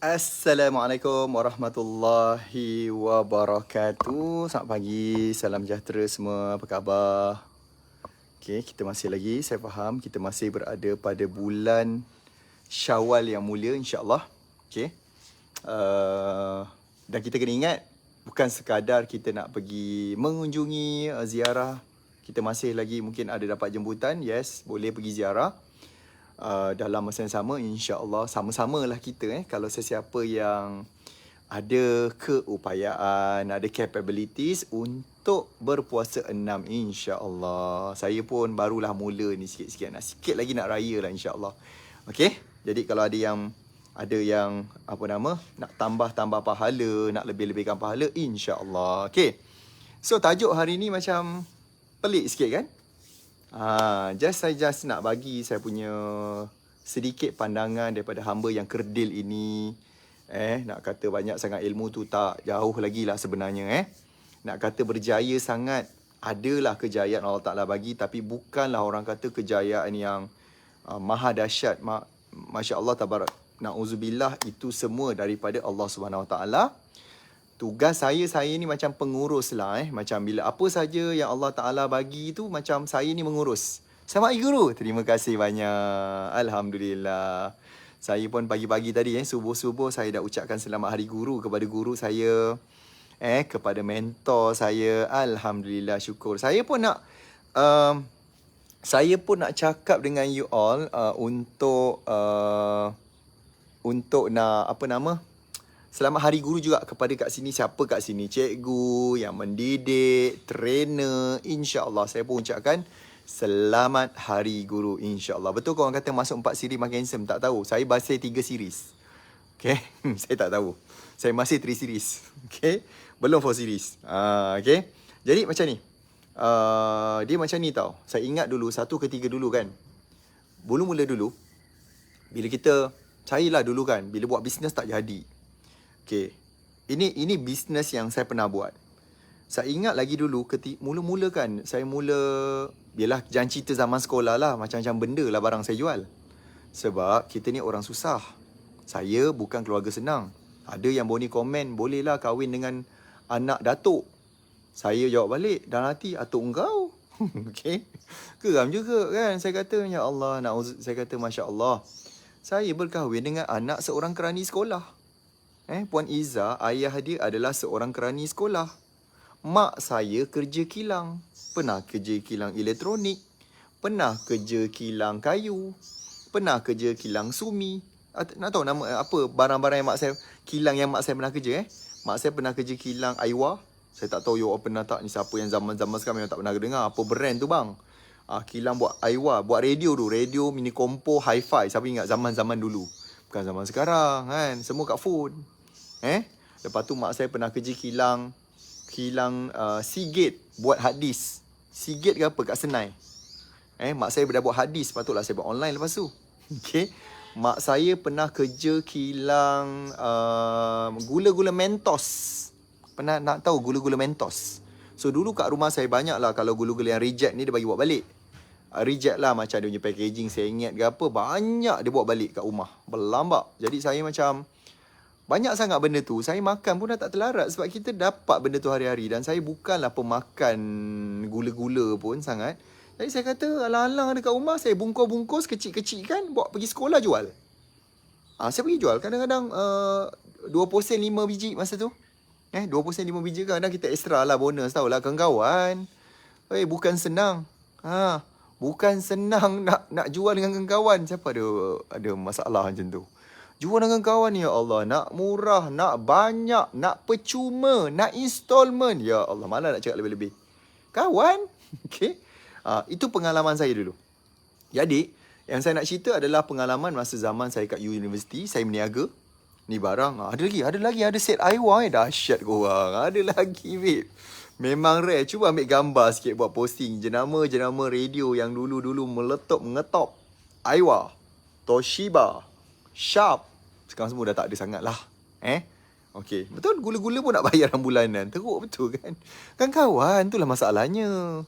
Assalamualaikum warahmatullahi wabarakatuh. Selamat pagi, salam sejahtera semua. Apa khabar? Okay, kita masih lagi, saya faham kita masih berada pada bulan Syawal yang mulia, insya-Allah. Okay. Dan kita kena ingat, bukan sekadar kita nak pergi mengunjungi ziarah. Kita masih lagi mungkin ada dapat jemputan, yes, boleh pergi ziarah. Dalam masa yang sama, insya-Allah sama-samalah kita kalau sesiapa yang ada keupayaan, ada capabilities untuk berpuasa 6, insya-Allah. Saya pun barulah mula ni sikit-sikit, sikit lagi nak raya lah, insya-Allah. Okey, jadi kalau ada yang nak tambah pahala, nak lebih-lebihkan pahala, insya-Allah. Okey. So tajuk hari ni macam pelik sikit kan? Saya nak bagi saya punya sedikit pandangan daripada hamba yang kerdil ini. Nak kata banyak sangat ilmu tu tak, jauh lagi lah sebenarnya. Nak kata berjaya sangat, adalah kejayaan Allah Ta'ala bagi, tapi bukanlah orang kata kejayaan yang maha dahsyat. Masya Allah, tabarak, na'udzubillah, itu semua daripada Allah Subhanahu Wa Ta'ala. Tugas saya ni macam pengurus lah. Macam bila apa saja yang Allah Ta'ala bagi tu, macam saya ni mengurus. Selamat Guru. Terima kasih banyak. Alhamdulillah. Saya pun pagi-pagi tadi, subuh-subuh saya dah ucapkan selamat Hari Guru kepada guru saya. Kepada mentor saya. Alhamdulillah, syukur. Saya pun nak cakap dengan you all untuk nak selamat Hari Guru juga kepada kat sini. Siapa kat sini? Cikgu yang mendidik, trainer. InsyaAllah saya pun ucapkan selamat Hari Guru, insyaAllah. Betul korang kata masuk 4 siri makin handsome? Tak tahu. Saya masih 3 series. Okay. Saya tak tahu. Saya masih 3 series. Okay. Belum 4 series. Okay. Jadi macam ni. Dia macam ni tau. Saya ingat dulu 1 ke 3 dulu kan. Mula-mula dulu. Bila saya lah dulu kan. Bila buat bisnes tak jadi. Okay. Ini bisnes yang saya pernah buat. Saya ingat lagi dulu mula-mula kan, saya biarlah jangan cerita zaman sekolah lah, macam-macam benda lah barang saya jual. Sebab kita ni orang susah. Saya bukan keluarga senang. Ada yang boleh komen, bolehlah kahwin dengan anak datuk. Saya jawab balik, dalam hati, atuk engkau. Okay. Geram juga kan. Saya kata, ya Allah, saya kata, Masya Allah. Saya berkahwin dengan anak seorang kerani sekolah. Puan Izzah, ayah dia adalah seorang kerani sekolah. Mak saya kerja kilang. Pernah kerja kilang elektronik. Pernah kerja kilang kayu. Pernah kerja kilang sumi. Nak tahu nama apa barang-barang yang mak saya, kilang yang mak saya pernah kerja? Mak saya pernah kerja kilang Aiwa. Saya tak tahu you all pernah tak, ni siapa yang zaman-zaman sekarang memang tak pernah dengar. Apa brand tu bang? Kilang buat Aiwa, buat radio tu. Radio, mini kompo, hi-fi. Siapa ingat zaman-zaman dulu? Bukan zaman sekarang kan. Semua kat phone. Lepas tu mak saya pernah kerja kilang Seagate, buat hard disk. Seagate ke apa kat Senai. Mak saya dah buat hard disk, patutlah saya buat online lepas tu. Okay. Mak saya pernah kerja kilang gula-gula Mentos. Pernah nak tahu gula-gula Mentos? So dulu kat rumah saya banyak lah, kalau gula-gula yang reject ni dia bagi buat balik. Reject lah, macam dia punya packaging saya ingat ke apa, banyak dia buat balik kat rumah. Berlambak. Jadi saya macam banyak sangat benda tu. Saya makan pun dah tak terlarat sebab kita dapat benda tu hari-hari. Dan saya bukanlah pemakan gula-gula pun sangat. Jadi saya kata, alang-alang dekat rumah, saya bungkus-bungkus kecil-kecil kan, bawa pergi sekolah jual. Saya pergi jual. Kadang-kadang 2% 5 biji masa tu. 2% 5 biji kadang kita extra lah, bonus tau lah kawan-kawan. Bukan senang. Bukan senang nak jual dengan kawan. Siapa ada masalah macam tu? Jual dengan kawan, ya Allah. Nak murah, nak banyak, nak percuma, nak installment. Ya Allah, malah nak cakap lebih-lebih. Kawan. Okay. Itu pengalaman saya dulu. Jadi, yang saya nak cerita adalah pengalaman masa zaman saya kat universiti. Saya berniaga. Ni barang. Ada lagi. Ada set Aiwa. Dahsyat korang. Ada lagi, babe. Memang rare. Cuba ambil gambar sikit buat posting. Jenama-jenama radio yang dulu-dulu mengetop. Aiwa. Toshiba. Sharp. Sekarang semua dah tak ada sangat lah. Okay. Betul, gula-gula pun nak bayar bulanan. Teruk betul kan? Kan kawan, itulah masalahnya.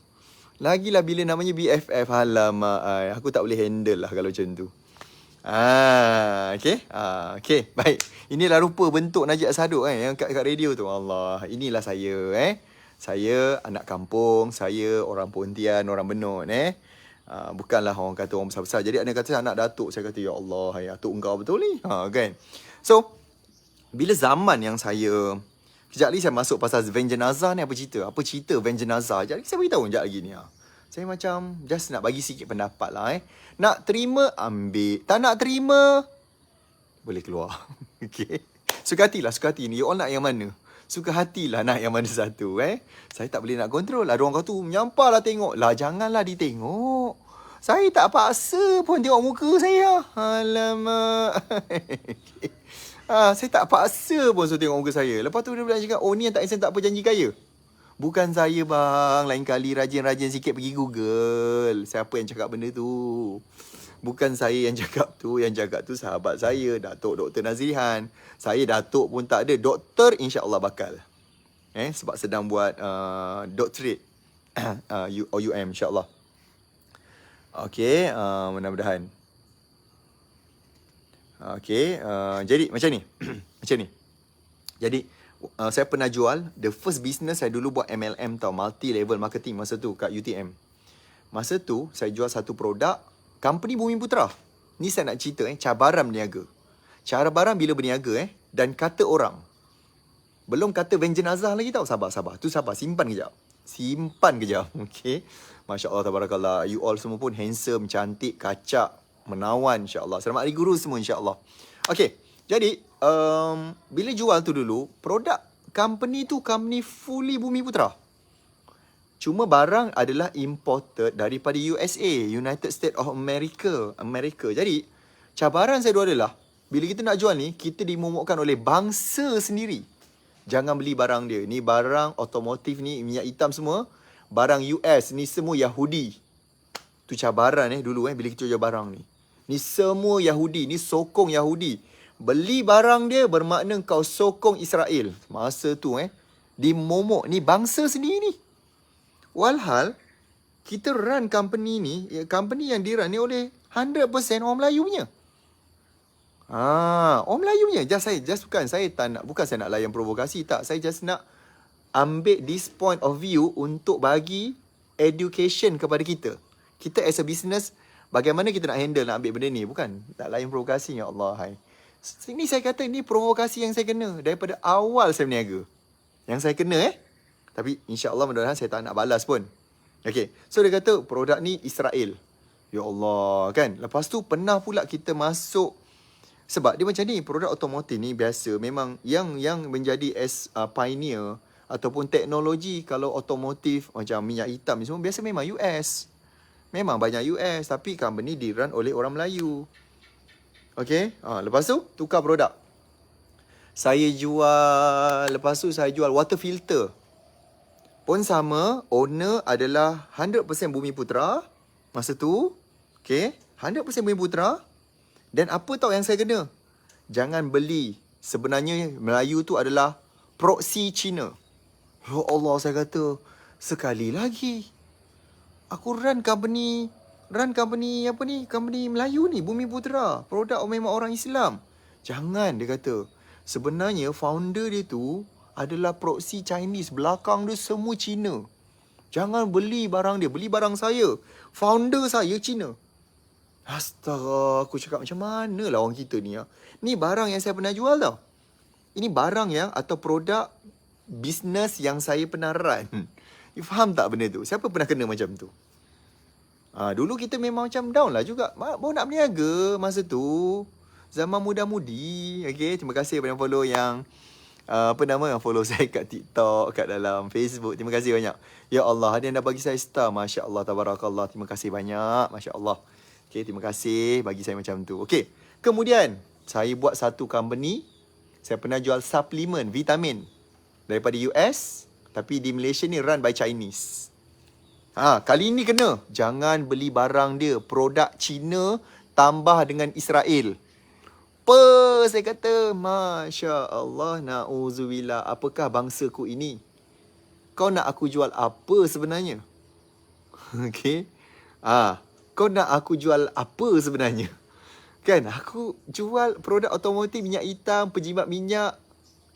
Lagilah bila namanya BFF, alamak, aku tak boleh handle lah kalau macam tu. Okay, baik. Inilah rupa bentuk Najib Saduk yang kat radio tu. Allah, inilah saya Saya anak kampung, saya orang Pontian, orang Benut bukanlah orang kata orang besar-besar. Jadi ada kata anak datuk, saya kata ya Allah, hai atuk engkau betul ni. Kan. So, bila zaman yang saya kejap lagi saya masuk pasal van jenazah ni, apa cerita van jenazah. Kejap lagi saya beritahu kejap lagi ni. Saya macam just nak bagi sikit pendapat lah Nak terima, ambil. Tak nak terima, boleh keluar. Okay. Suka hati ni. You all nak yang mana? Suka hatilah nak yang mana satu Saya tak boleh nak kontrol. Ada orang kata menyampah lah tengok. Lah janganlah ditengok. Saya tak paksa pun tengok muka saya. Alamak. Saya tak paksa pun suruh tengok muka saya. Lepas tu dia bilang cakap, oh ni yang tak insan tak apa janji kaya. Bukan saya bang. Lain kali rajin-rajin sikit pergi Google. Siapa yang cakap benda tu? Bukan saya yang cakap tu. Yang cakap tu sahabat saya, Datuk Dr. Nazrihan. Saya Datuk pun tak ada. Doktor insya-Allah bakal. Sebab sedang buat doctorate UM insya-Allah. Okey, mudah-mudahan. Okey, jadi macam ni. Macam ni. Jadi saya pernah jual, the first business saya dulu buat MLM tau, multi level marketing masa tu kat UTM. Masa tu saya jual satu produk company Bumi Putra. Ni saya nak cerita cabaran berniaga. Cabaran bila berniaga dan kata orang. Belum kata van jenazah lagi tau. Sabar. Tu sabar, simpan kejap. Okey. Masya-Allah tabarakallah. You all semua pun handsome, cantik, kacak, menawan insya-Allah. Selamat Hari Guru semua insya-Allah. Okey. Jadi, bila jual tu dulu, produk company tu company fully Bumi Putra. Cuma barang adalah imported daripada USA, United States of America. Jadi, cabaran saya dulu adalah, bila kita nak jual ni, kita dimomokkan oleh bangsa sendiri. Jangan beli barang dia. Ni barang otomotif ni, minyak hitam semua. Barang US ni semua Yahudi. Tu cabaran dulu bila kita jual barang ni. Ni semua Yahudi, ni sokong Yahudi. Beli barang dia bermakna kau sokong Israel. Masa tu dimomok ni bangsa sendiri ni. Walhal kita run company ni, company yang dirun ni oleh 100% orang Melayu punya. Orang Melayu punya. Bukan saya nak layan provokasi, tak. Saya just nak ambil this point of view untuk bagi education kepada kita. Kita as a business, bagaimana kita nak handle, nak ambil benda ni. Bukan tak layan provokasi, ya Allah. Ini saya kata, ni provokasi yang saya kena daripada awal saya berniaga. Yang saya kena Tapi insya-Allah mudah-mudahan saya tak nak balas pun. Okay. So dia kata produk ni Israel. Ya Allah kan. Lepas tu pernah pula kita masuk. Sebab dia macam ni, produk otomotif ni biasa memang yang menjadi as pioneer ataupun teknologi kalau otomotif macam minyak hitam ni semua biasa memang US. Memang banyak US, tapi company dirun oleh orang Melayu. Okay. Lepas tu tukar produk. Lepas tu saya jual water filter. Pun sama, owner adalah 100% Bumi Putra masa tu. Okay. 100% Bumi Putra. Dan apa tahu yang saya kena? Jangan beli. Sebenarnya Melayu tu adalah proksi Cina. Ya Allah, saya kata, sekali lagi. Aku run company apa ni? Company Melayu ni, Bumi Putra. Produk memang orang Islam. Jangan, dia kata. Sebenarnya founder dia tu adalah proksi Chinese. Belakang dia semua Cina. Jangan beli barang dia. Beli barang saya. Founder saya Cina. Astaga, aku cakap macam mana lah orang kita ni. Ni barang yang saya pernah jual tau. Ini barang yang atau produk bisnes yang saya pernah run. You faham tak benda tu? Siapa pernah kena macam tu? Dulu kita memang macam down lah juga. Baru nak berniaga masa tu. Zaman muda-mudi. Okay, terima kasih kepada follow yang yang follow saya kat TikTok, kat dalam Facebook. Terima kasih banyak. Ya Allah, ada yang dah bagi saya star. Masya Allah, tabarakallah. Terima kasih banyak. Masya Allah. Okay, terima kasih bagi saya macam tu. Okay, kemudian saya buat satu company. Saya pernah jual suplemen, vitamin daripada US. Tapi di Malaysia ni run by Chinese. Kali ni kena. Jangan beli barang dia. Produk Cina tambah dengan Israel. Saya kata, Masya Allah, na'udzubillah. Apakah bangsaku ini? Kau nak aku jual apa sebenarnya? Okay. Kau nak aku jual apa sebenarnya? Kan aku jual produk automotif, minyak hitam, penjimat minyak,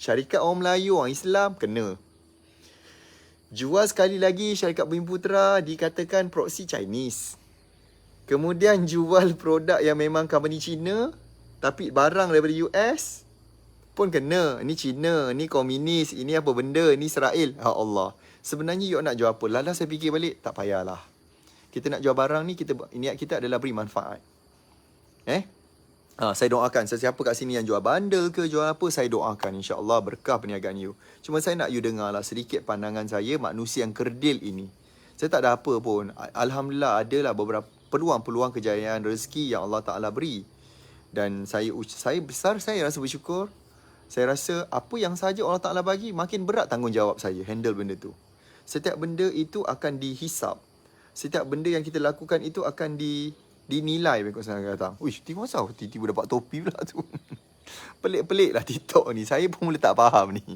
syarikat orang Melayu, orang Islam, kena. Jual sekali lagi syarikat Bumi Putra, dikatakan proxy Chinese. Kemudian jual produk yang memang company Cina, tapi barang daripada US pun kena. Ni Cina, ni komunis, ini apa benda, ni Israel. Ya Allah. Sebenarnya you nak jual apa? Lala saya fikir balik, tak payahlah. Kita nak jual barang ni, niat kita adalah beri manfaat. Saya doakan sesiapa kat sini yang jual bundle ke, jual apa, saya doakan insya-Allah berkah perniagaan you. Cuma saya nak you dengarlah sedikit pandangan saya, manusia yang kerdil ini. Saya tak ada apa pun. Alhamdulillah adalah beberapa peluang-peluang kejayaan rezeki yang Allah Taala beri. Dan saya rasa bersyukur. Saya rasa apa yang saja Allah Taala bagi, makin berat tanggungjawab saya handle benda tu. Setiap benda itu akan dihisap. Setiap benda yang kita lakukan itu akan dinilai. Mereka kata, uish, tiba masa tiba-tiba dapat topi pula tu. Pelik-pelik lah TikTok ni. Saya pun mula tak faham ni.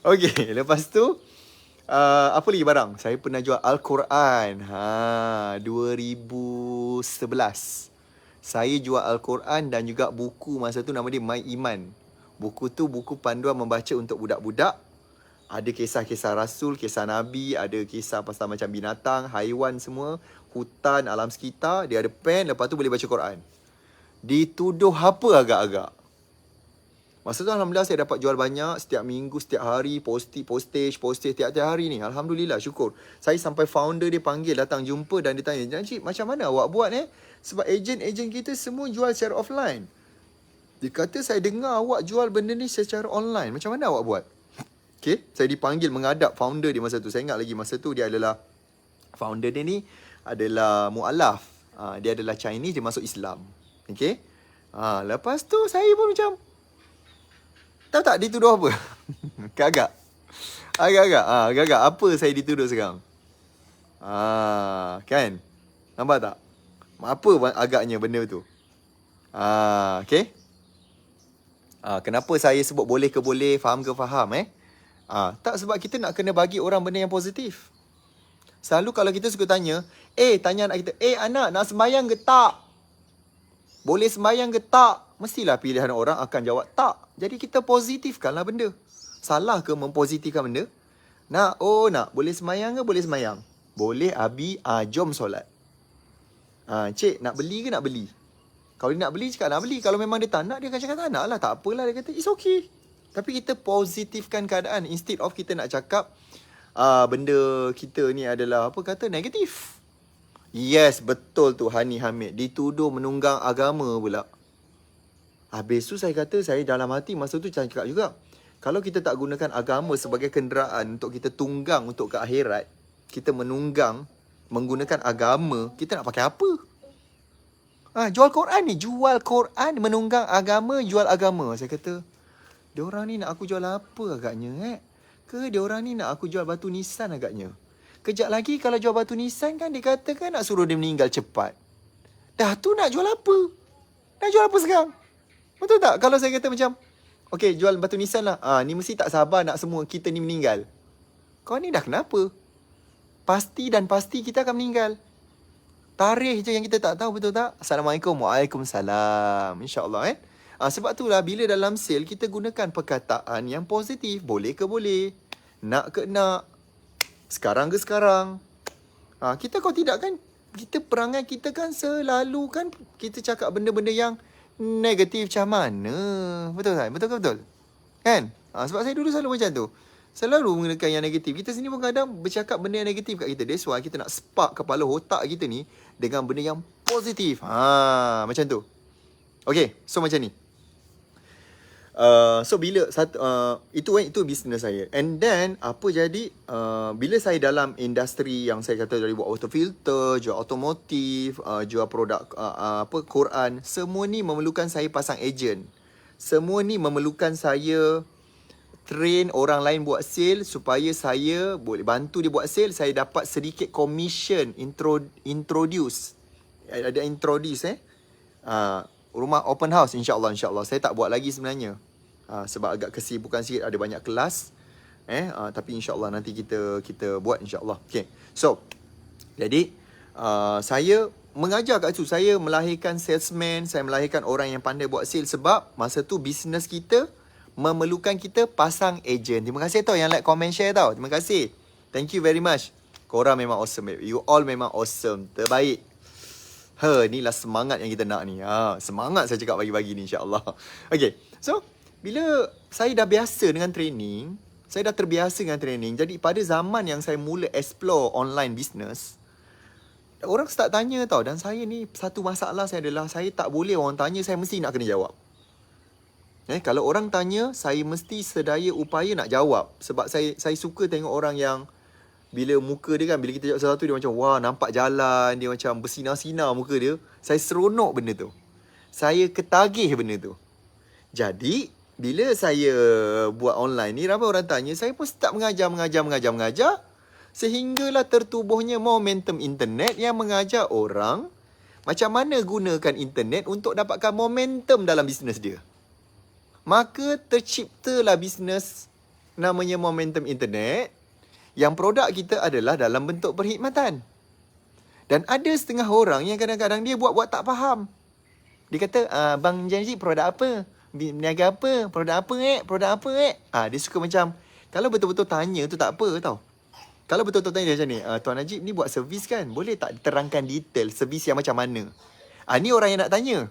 Okay, lepas tu, apa lagi barang? Saya pernah jual Al-Quran. 2011. Saya jual Al-Quran dan juga buku masa tu nama dia My Iman. Buku tu buku panduan membaca untuk budak-budak. Ada kisah-kisah Rasul, kisah Nabi, ada kisah pasal macam binatang, haiwan semua, hutan, alam sekitar. Dia ada pen, lepas tu boleh baca Quran. Dituduh apa agak-agak? Masa tu Alhamdulillah saya dapat jual banyak, setiap minggu, setiap hari, postage tiap-tiap hari ni. Alhamdulillah, syukur. Saya sampai founder dia panggil, datang jumpa dan dia tanya, Encik, macam mana awak buat Sebab ejen-ejen kita semua jual secara offline. Dia kata, saya dengar awak jual benda ni secara online. Macam mana awak buat? Okay, saya dipanggil menghadap founder dia masa tu. Saya ingat lagi masa tu dia adalah, founder dia ni adalah mu'alaf. Dia adalah Chinese, dia masuk Islam. Okay. Lepas tu saya pun macam, tahu tak dituduh apa? Agak-agak apa saya dituduh sekarang? Kan? Nampak tak? Apa agaknya benda tu? Okay. Kenapa saya sebut boleh ke boleh, faham ke faham tak, sebab kita nak kena bagi orang benda yang positif. Selalu kalau kita suka tanya, tanya anak kita, anak nak sembahyang ke tak? Boleh sembahyang ke tak? Mestilah pilihan orang akan jawab tak. Jadi kita positifkanlah benda. Salah ke mempositifkan benda? Nak boleh sembahyang ke? Boleh sembahyang. Boleh Abi, jom solat. Cik, nak beli ke nak beli? Kalau dia nak beli, cakap nak beli. Kalau memang dia tak nak, dia akan cakap tak nak lah. Tak apalah, dia kata it's okay. Tapi kita positifkan keadaan. Instead of kita nak cakap benda kita ni adalah apa kata negatif. Yes, betul tu Hani Hamid. Dituduh menunggang agama pula. Habis tu saya kata, saya dalam hati masa tu cakap juga, kalau kita tak gunakan agama sebagai kenderaan untuk kita tunggang untuk ke akhirat, kita menunggang menggunakan agama, kita nak pakai apa? Jual Quran ni, jual Quran, menunggang agama, jual agama. Saya kata, diorang ni nak aku jual apa agaknya Ke diorang ni nak aku jual batu nisan agaknya? Kejap lagi kalau jual batu nisan kan dikatakan nak suruh dia meninggal cepat. Dah tu nak jual apa? Nak jual apa sekarang? Betul tak? Kalau saya kata macam, okay, jual batu nisan lah. Ni mesti tak sabar nak semua kita ni meninggal. Kau ni dah kenapa? Pasti kita akan meninggal. Tarikh je yang kita tak tahu, betul tak? Assalamualaikum. Waalaikumsalam. InsyaAllah sebab itulah bila dalam sale kita gunakan perkataan yang positif. Boleh ke boleh. Nak ke nak. Sekarang ke sekarang. Kita kalau tidak kan, kita perangai kita kan selalu kan kita cakap benda-benda yang negatif macam mana. Betul tak? Betul ke betul? Kan? Sebab saya dulu selalu macam tu. Selalu menggunakan yang negatif. Kita sendiri pun kadang bercakap benda yang negatif kat kita. That's why kita nak spark kepala otak kita ni dengan benda yang positif. Macam tu. Okay, so macam ni. So bila itu bisnes saya. And then apa jadi bila saya dalam industri yang saya kata dari buat water filter, jual otomotif, jual produk Quran, semua ni memerlukan saya pasang ejen. Semua ni memerlukan saya train orang lain buat sale supaya saya boleh bantu dia buat sale. Saya dapat sedikit commission introduce. Ada introduce rumah open house insya-Allah. Saya tak buat lagi sebenarnya. Sebab agak kesibukan sikit, ada banyak kelas. Tapi insya-Allah nanti kita buat insya-Allah. Okay. So, jadi saya mengajar kat situ. Saya melahirkan salesman, saya melahirkan orang yang pandai buat sales sebab masa tu bisnes kita memerlukan kita pasang ejen. Terima kasih tau yang like, comment, share tau. Terima kasih. Thank you very much. Korang memang awesome. You all memang awesome. Terbaik. Inilah semangat yang kita nak ni. Semangat saya cakap bagi-bagi ni insyaAllah. Okay. So, bila saya dah biasa dengan training, saya dah terbiasa dengan training. Jadi pada zaman yang saya mula explore online business, orang start tanya tau. Dan saya ni satu masalah saya adalah saya tak boleh orang tanya, saya mesti nak kena jawab. Kalau orang tanya, saya mesti sedaya upaya nak jawab. Sebab saya suka tengok orang yang bila muka dia kan, bila kita jawab sesuatu dia macam wah nampak jalan, dia macam bersinar-sinar muka dia. Saya seronok benda tu. Saya ketagih benda tu. Jadi bila saya buat online ni, ramai orang tanya, saya pun start mengajar. Sehinggalah tertubuhnya momentum internet yang mengajar orang macam mana gunakan internet untuk dapatkan momentum dalam bisnes dia. Maka terciptalah bisnes namanya momentum internet, yang produk kita adalah dalam bentuk perkhidmatan. Dan ada setengah orang yang kadang-kadang dia buat tak faham. Dia kata, Bang Janji produk apa? Berniaga apa? Produk apa Produk apa dia suka macam, kalau betul-betul tanya tu tak apa tau. Kalau betul-betul tanya dia macam ni, Tuan Najib ni buat servis kan? Boleh tak terangkan detail servis yang macam mana? Ni orang yang nak tanya.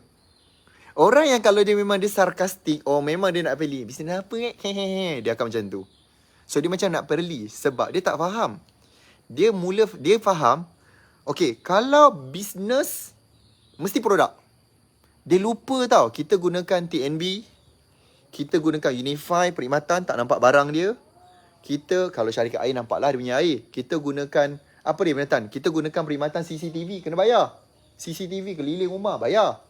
Orang yang kalau dia memang dia sarkastik, memang dia nak pilih bisnes apa dia akan macam tu. So dia macam nak perli sebab dia tak faham. Dia faham, okay, kalau bisnes mesti produk. Dia lupa tau, kita gunakan TNB, kita gunakan Unify, perkhidmatan, tak nampak barang dia. Kita, kalau syarikat air nampaklah dia punya air. Kita gunakan, apa dia perkhidmatan? Kita gunakan perkhidmatan CCTV, kena bayar. CCTV keliling rumah, bayar.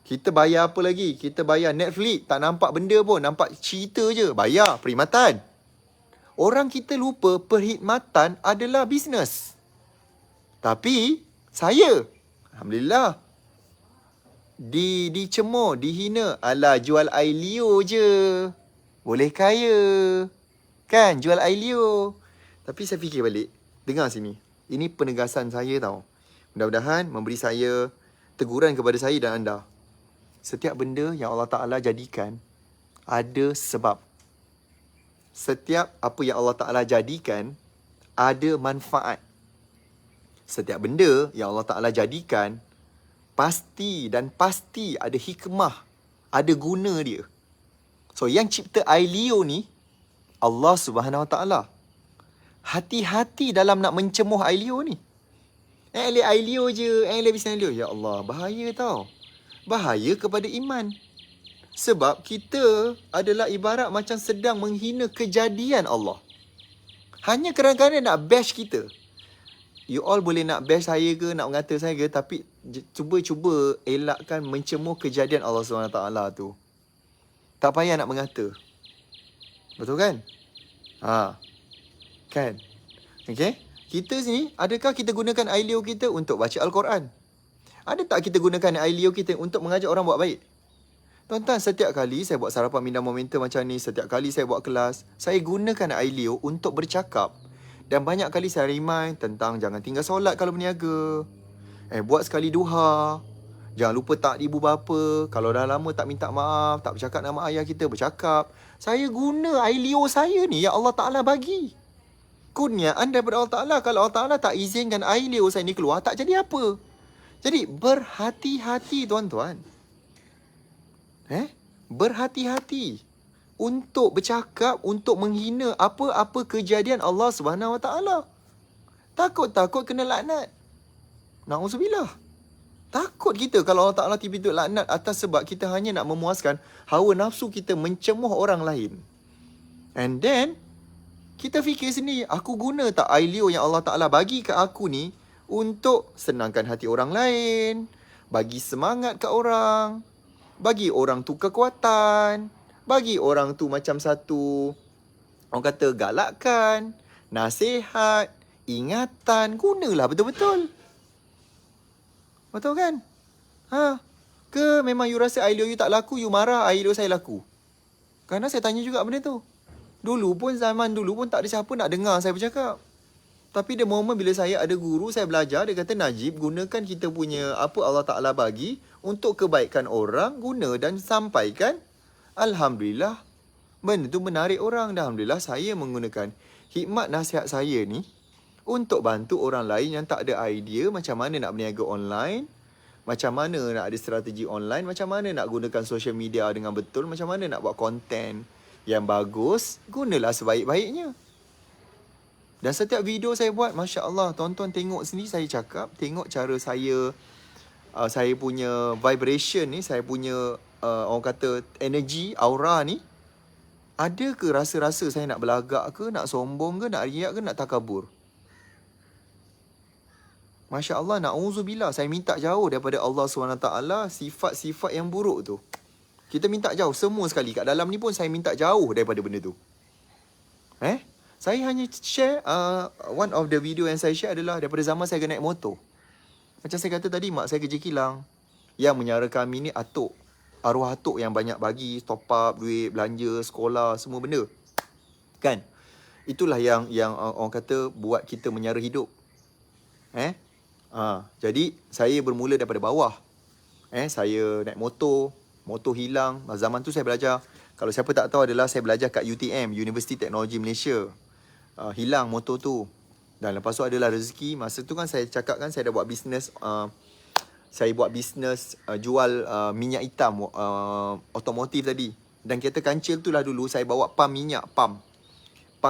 Kita bayar apa lagi? Kita bayar Netflix, tak nampak benda pun, nampak cerita je, bayar, perkhidmatan. Orang kita lupa perkhidmatan adalah bisnes. Tapi, saya, Alhamdulillah, dicemur, dihina. Alah, jual air Leo je, boleh kaya. Kan, jual air Leo. Tapi saya fikir balik, dengar sini. Ini penegasan saya tau. Mudah-mudahan memberi saya teguran kepada saya dan anda. Setiap benda yang Allah Ta'ala jadikan, ada sebab. Setiap apa yang Allah Ta'ala jadikan, ada manfaat. Setiap benda yang Allah Ta'ala jadikan, pasti ada hikmah, ada guna dia. So yang cipta air Leo ni, Allah Subhanahu Wa Ta'ala. Hati-hati dalam nak mencemuh air Leo ni. Elok air Leo je, elok bisnes Leo. Ya Allah, bahaya tau. Bahaya kepada iman. Sebab kita adalah ibarat macam sedang menghina kejadian Allah. Hanya kerana nak bash kita. You all boleh nak bash saya ke, nak mengata saya ke, tapi cuba elakkan mencemuh kejadian Allah SWT tu. Tak payah nak mengata. Betul kan? Kan? Okay? Kita sini, adakah kita gunakan air Leo kita untuk baca Al-Quran? Ada tak kita gunakan air Leo kita untuk mengajak orang buat baik? Tuan-tuan, setiap kali saya buat sarapan minda momentum macam ni, setiap kali saya buat kelas, saya gunakan air Leo untuk bercakap. Dan banyak kali saya remind tentang jangan tinggal solat kalau berniaga. Buat sekali duha. Jangan lupa tak ibu bapa. Kalau dah lama tak minta maaf, tak bercakap nama ayah kita, bercakap. Saya guna air Leo saya ni yang Allah Ta'ala bagi. Kurniaan daripada Allah Ta'ala. Kalau Allah Ta'ala tak izinkan air Leo saya ni keluar, tak jadi apa. Jadi berhati-hati tuan-tuan. Berhati-hati untuk bercakap, untuk menghina apa-apa kejadian Allah Subhanahu Wa Ta'ala. Takut-takut kena laknat. Na'udzubillah. Takut kita kalau Allah Ta'ala tiba-tiba laknat atas sebab kita hanya nak memuaskan hawa nafsu kita mencemuh orang lain. And then, kita fikir sendiri, aku guna tak air Leo yang Allah Ta'ala bagi ke aku ni untuk senangkan hati orang lain, bagi semangat ke orang, bagi orang tu kekuatan, bagi orang tu macam satu, orang kata galakkan, nasihat, ingatan, gunalah betul-betul. Betul kan? Ke memang you rasa air Leo you tak laku, you marah air Leo saya laku? Kerana saya tanya juga benda tu. Zaman dulu pun tak ada siapa nak dengar saya bercakap. Tapi the moment bila saya ada guru, saya belajar, dia kata, Najib, gunakan kita punya apa Allah Ta'ala bagi untuk kebaikan orang, guna dan sampaikan. Alhamdulillah, benda tu menarik orang. Dan Alhamdulillah, saya menggunakan hikmat nasihat saya ni untuk bantu orang lain yang tak ada idea macam mana nak berniaga online, macam mana nak ada strategi online, macam mana nak gunakan social media dengan betul, macam mana nak buat konten yang bagus, gunalah sebaik-baiknya. Dan setiap video saya buat, Masya Allah, tonton tengok sendiri saya cakap, tengok cara saya punya vibration ni, saya punya orang kata energy, aura ni, ada ke rasa-rasa saya nak belagak ke, nak sombong ke, nak riak ke, nak takabur? Masya Allah, na'udzubillah, saya minta jauh daripada Allah SWT sifat-sifat yang buruk tu. Kita minta jauh semua sekali. Kat dalam ni pun saya minta jauh daripada benda tu. Saya hanya share, one of the video yang saya share adalah daripada zaman saya naik motor. Macam saya kata tadi, mak saya kerja kilang. Yang menyara kami ni atuk. Arwah atuk yang banyak bagi, top up, duit, belanja, sekolah, semua benda. Kan? Itulah yang orang kata buat kita menyara hidup. Jadi, saya bermula daripada bawah. Saya naik motor hilang. Zaman tu saya belajar. Kalau siapa tak tahu adalah saya belajar kat UTM, Universiti Teknologi Malaysia. Hilang motor tu. Dan lepas tu adalah rezeki. Masa tu kan saya cakap kan saya dah buat bisnes. Saya buat bisnes jual minyak hitam otomotif tadi. Dan kereta kancil tu lah dulu saya bawa pam minyak. Pam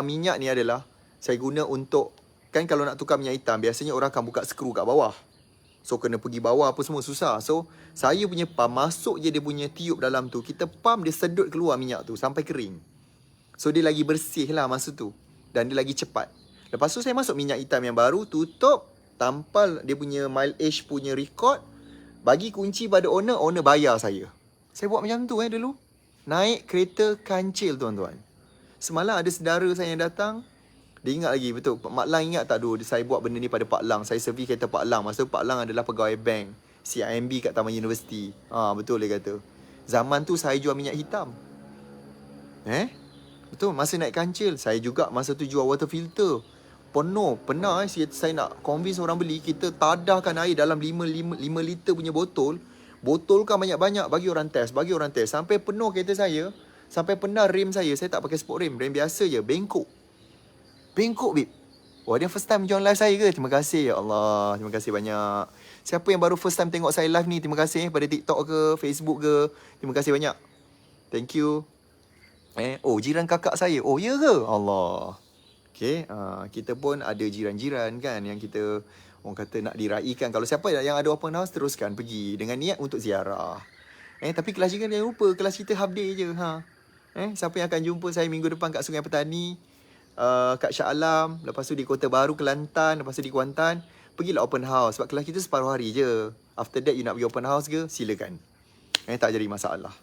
minyak ni adalah saya guna untuk, kan kalau nak tukar minyak hitam biasanya orang akan buka skru kat bawah. So kena pergi bawah apa semua susah. So saya punya pam masuk je dia punya tiup dalam tu. Kita pam dia sedut keluar minyak tu sampai kering. So dia lagi bersih lah masa tu. Dan dia lagi cepat. Lepas tu saya masuk minyak hitam yang baru, tutup, tampal dia punya mileage punya record, bagi kunci pada owner bayar saya. Saya buat macam tu dulu. Naik kereta kancil tuan-tuan. Semalam ada saudara saya yang datang. Dia ingat lagi, betul. Mak Lang ingat tak dulu saya buat benda ni pada Pak Lang. Saya servis kereta Pak Lang. Masa tu Pak Lang adalah pegawai bank CIMB kat Taman Universiti. Betul dia kata. Zaman tu saya jual minyak hitam. Betul, masa naik kancil, saya juga masa tu jual water filter. Pernah saya nak convince orang beli, kita tadahkan air dalam 5 liter punya botol. Botolkan banyak-banyak, bagi orang test. Sampai penuh kereta saya, sampai pernah rem saya tak pakai sport rem biasa je, bengkok, babe. Wah, dia first time join live saya ke? Terima kasih, ya Allah. Terima kasih banyak. Siapa yang baru first time tengok saya live ni, terima kasih. Pada TikTok ke, Facebook ke, terima kasih banyak. Thank you. Jiran kakak saya. Oh, ya ke? Allah. Okay, kita pun ada jiran-jiran kan yang kita orang kata nak diraikan. Kalau siapa yang ada open house, teruskan pergi dengan niat untuk ziarah. Tapi kelas jiran jangan lupa, kelas kita half day je. Siapa yang akan jumpa saya minggu depan kat Sungai Petani, kat Shah Alam, lepas tu di Kota Baru, Kelantan, lepas tu di Kuantan, pergilah open house. Sebab kelas kita separuh hari je. After that you nak pergi open house ke, silakan. Tak jadi masalah.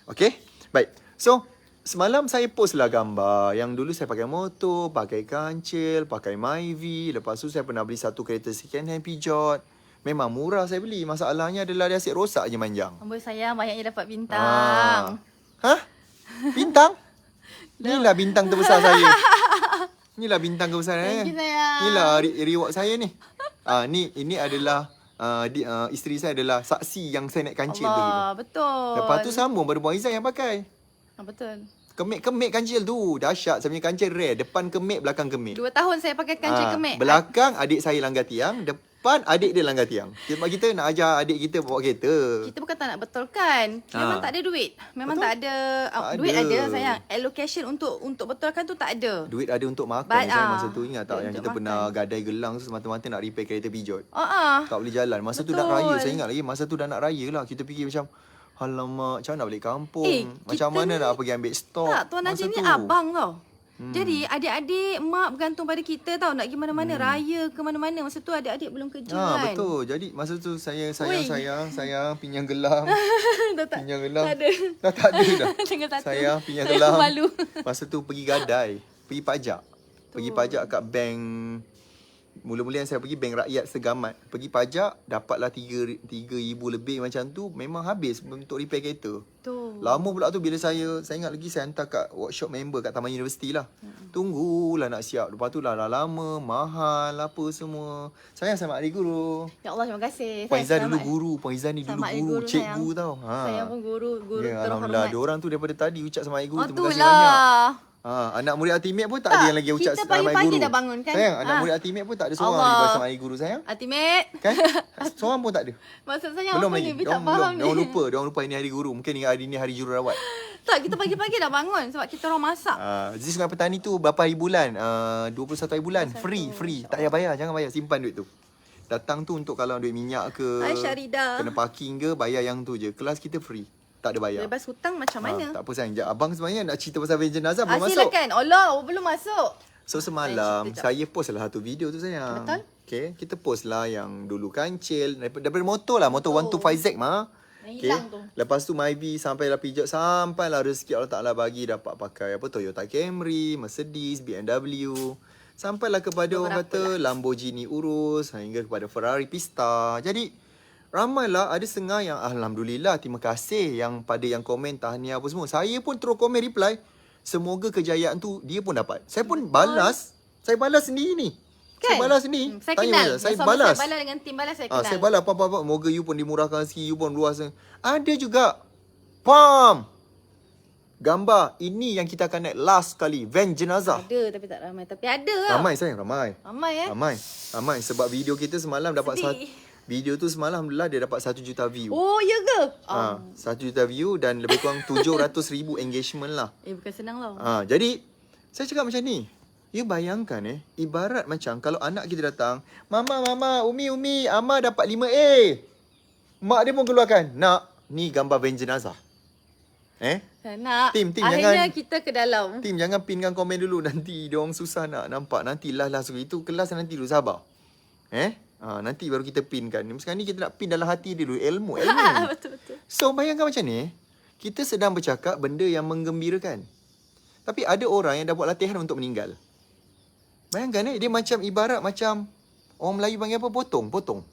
Okay, baik. So, semalam saya post lah gambar yang dulu saya pakai motor, pakai kancil, pakai Myvi. Lepas tu saya pernah beli satu kereta second hand Peugeot. Memang murah saya beli. Masalahnya adalah dia asyik rosak je manjang. Amboi sayang, banyaknya dapat bintang. Bintang? Inilah bintang terbesar saya. Inilah bintang terbesar saya. Thank you sayang. Inilah reward saya ni. Ini adalah isteri saya adalah saksi yang saya naik kancil tu dulu. Betul. Lepas tu sambung baru Buat Izzat yang pakai. Betul. Kemik kancil tu. Dahsyat. Saya punya kancil rare. Depan kemik, belakang kemik. 2 tahun saya pakai kancil kemik. Belakang adik saya langgar tiang. Depan adik dia langgar tiang. Sebab kita nak ajar adik kita bawa kereta. Kita bukan tak nak betulkan. Memang tak ada duit. Memang betul? Tak ada. Duit ada sayang. Allocation untuk betulkan tu tak ada. Duit ada untuk makan. Saya masa tu ingat tak yang kita pernah gadai gelang semata-mata nak repair kereta Peugeot. Tak boleh jalan. Masa tu dah raya. Saya ingat lagi. Masa tu dah nak raya lah. Kita fikir macam, alamak, macam mana nak balik kampung? Macam mana nak pergi ambil stok? Tak, Tuan Najib ni abang tau. Jadi adik-adik mak bergantung pada kita tau. Nak pergi mana-mana, raya ke mana-mana. Masa tu adik-adik belum kerja kan. Betul. Jadi masa tu saya pinjam gelang. Pinjam gelang. Tak ada. Dah tak ada dah. Saya pinjam gelang. Malu. Masa tu pergi gadai. Pergi pajak. Pergi pajak kat bank Mula-mula yang saya pergi Bank Rakyat Segamat. Pergi pajak, dapatlah 3,000 lebih macam tu. Memang habis untuk repair kereta. Tu. Lama pula tu bila saya ingat lagi saya hantar kat workshop member kat Taman Universiti lah. Tunggulah nak siap. Lepas tu dah lama, mahal apa semua. Sayang sama adik guru. Ya Allah, terima kasih. Puan Izan dulu Selamat. guru. Puan Izan ni dulu Selamat adik guru. guru, Cikgu sayang. tau. Saya pun guru Ya, terhormat. Alhamdulillah. Ada orang tu daripada tadi ucap sama adik guru. Oh, Terima kasih banyak. itulah. Anak murid Ultimate pun tak ada yang lagi ucap kita sama adik pagi-pagi guru. dah bangun kan? Sayang, anak murid Ultimate pun tak ada seorang Allah. lagi buat sama adik guru sayang. Ultimate. Kan? Seorang pun tak ada. Maksud saya Belum apa lagi. ni? Kita tak faham ni. Diorang lupa ini hari guru. Mungkin hari ni hari jururawat. Tak, kita pagi-pagi dah bangun sebab kita orang masak. Zee Sungai Petani tu berapa hari bulan? 21 hari bulan. Free. Tak payah bayar. Jangan bayar. Simpan duit tu. Datang tu untuk kalau duit minyak ke, Hai Syarida. kena parking ke, bayar yang tu je. Kelas kita free. Tak ada bayar. Bebas hutang macam mana? Tak apa sayang. Sekejap. Abang sebenarnya nak cerita pasal van jenazah belum masuk. Silakan. Allah, belum masuk. So semalam Kejap. saya post lah satu video tu sayang. Betul. Okay, kita post lah yang dulu kancil daripada motor lah, motor 125Z mah. Yang Okay. hilang tu. Lepas tu Myvi sampailah pijak, sampailah rezeki Allah Taala bagi dapat pakai apa Toyota Camry, Mercedes, BMW. Sampailah kepada orang kata Lamborghini Urus, hingga kepada Ferrari Pista. Jadi ramailah, ada setengah yang alhamdulillah, terima kasih yang pada yang komen tahniah apa semua. Saya pun terus komen reply, semoga kejayaan tu dia pun dapat. Saya pun balas. Saya balas sendiri ni. Saya balas ni. Saya Tanya kenal. saya Suami balas. Saya balas dengan tim balas saya kenal. Saya balas apa-apa. Moga you pun dimurahkan rezeki, you pun luas. Ada juga. Pam. Gambar. Ini yang kita akan naik last kali. Van jenazah. Ada tapi tak ramai. Tapi ada lah. Ramai sayang, ramai. Ramai Ramai. Sebab video kita semalam dapat Sedih. video tu semalam alhamdulillah dia dapat 1 juta view. Oh, ya ke? 1 juta view dan lebih kurang 700,000 engagement lah. Bukan senang tau. Jadi saya cakap macam ni. You bayangkan ibarat macam kalau anak kita datang, Mama, Umi, Amma dapat 5A. Mak dia pun keluarkan, nak, ni gambar van jenazah. Nak. Tim, Akhirnya jangan- kita ke dalam. Tim, jangan pinkan komen dulu. Nanti dia orang susah nak nampak. Nanti last itu kelas nanti dulu, sabar. Nanti baru kita pinkan. Sekarang ni kita nak pin dalam hati dia dulu. Ilmu. Betul-betul. So, bayangkan macam ni. Kita sedang bercakap benda yang menggembirakan. Tapi ada orang yang dah buat latihan untuk meninggal. Bayangkan dia macam ibarat macam orang Melayu panggil apa? Potong.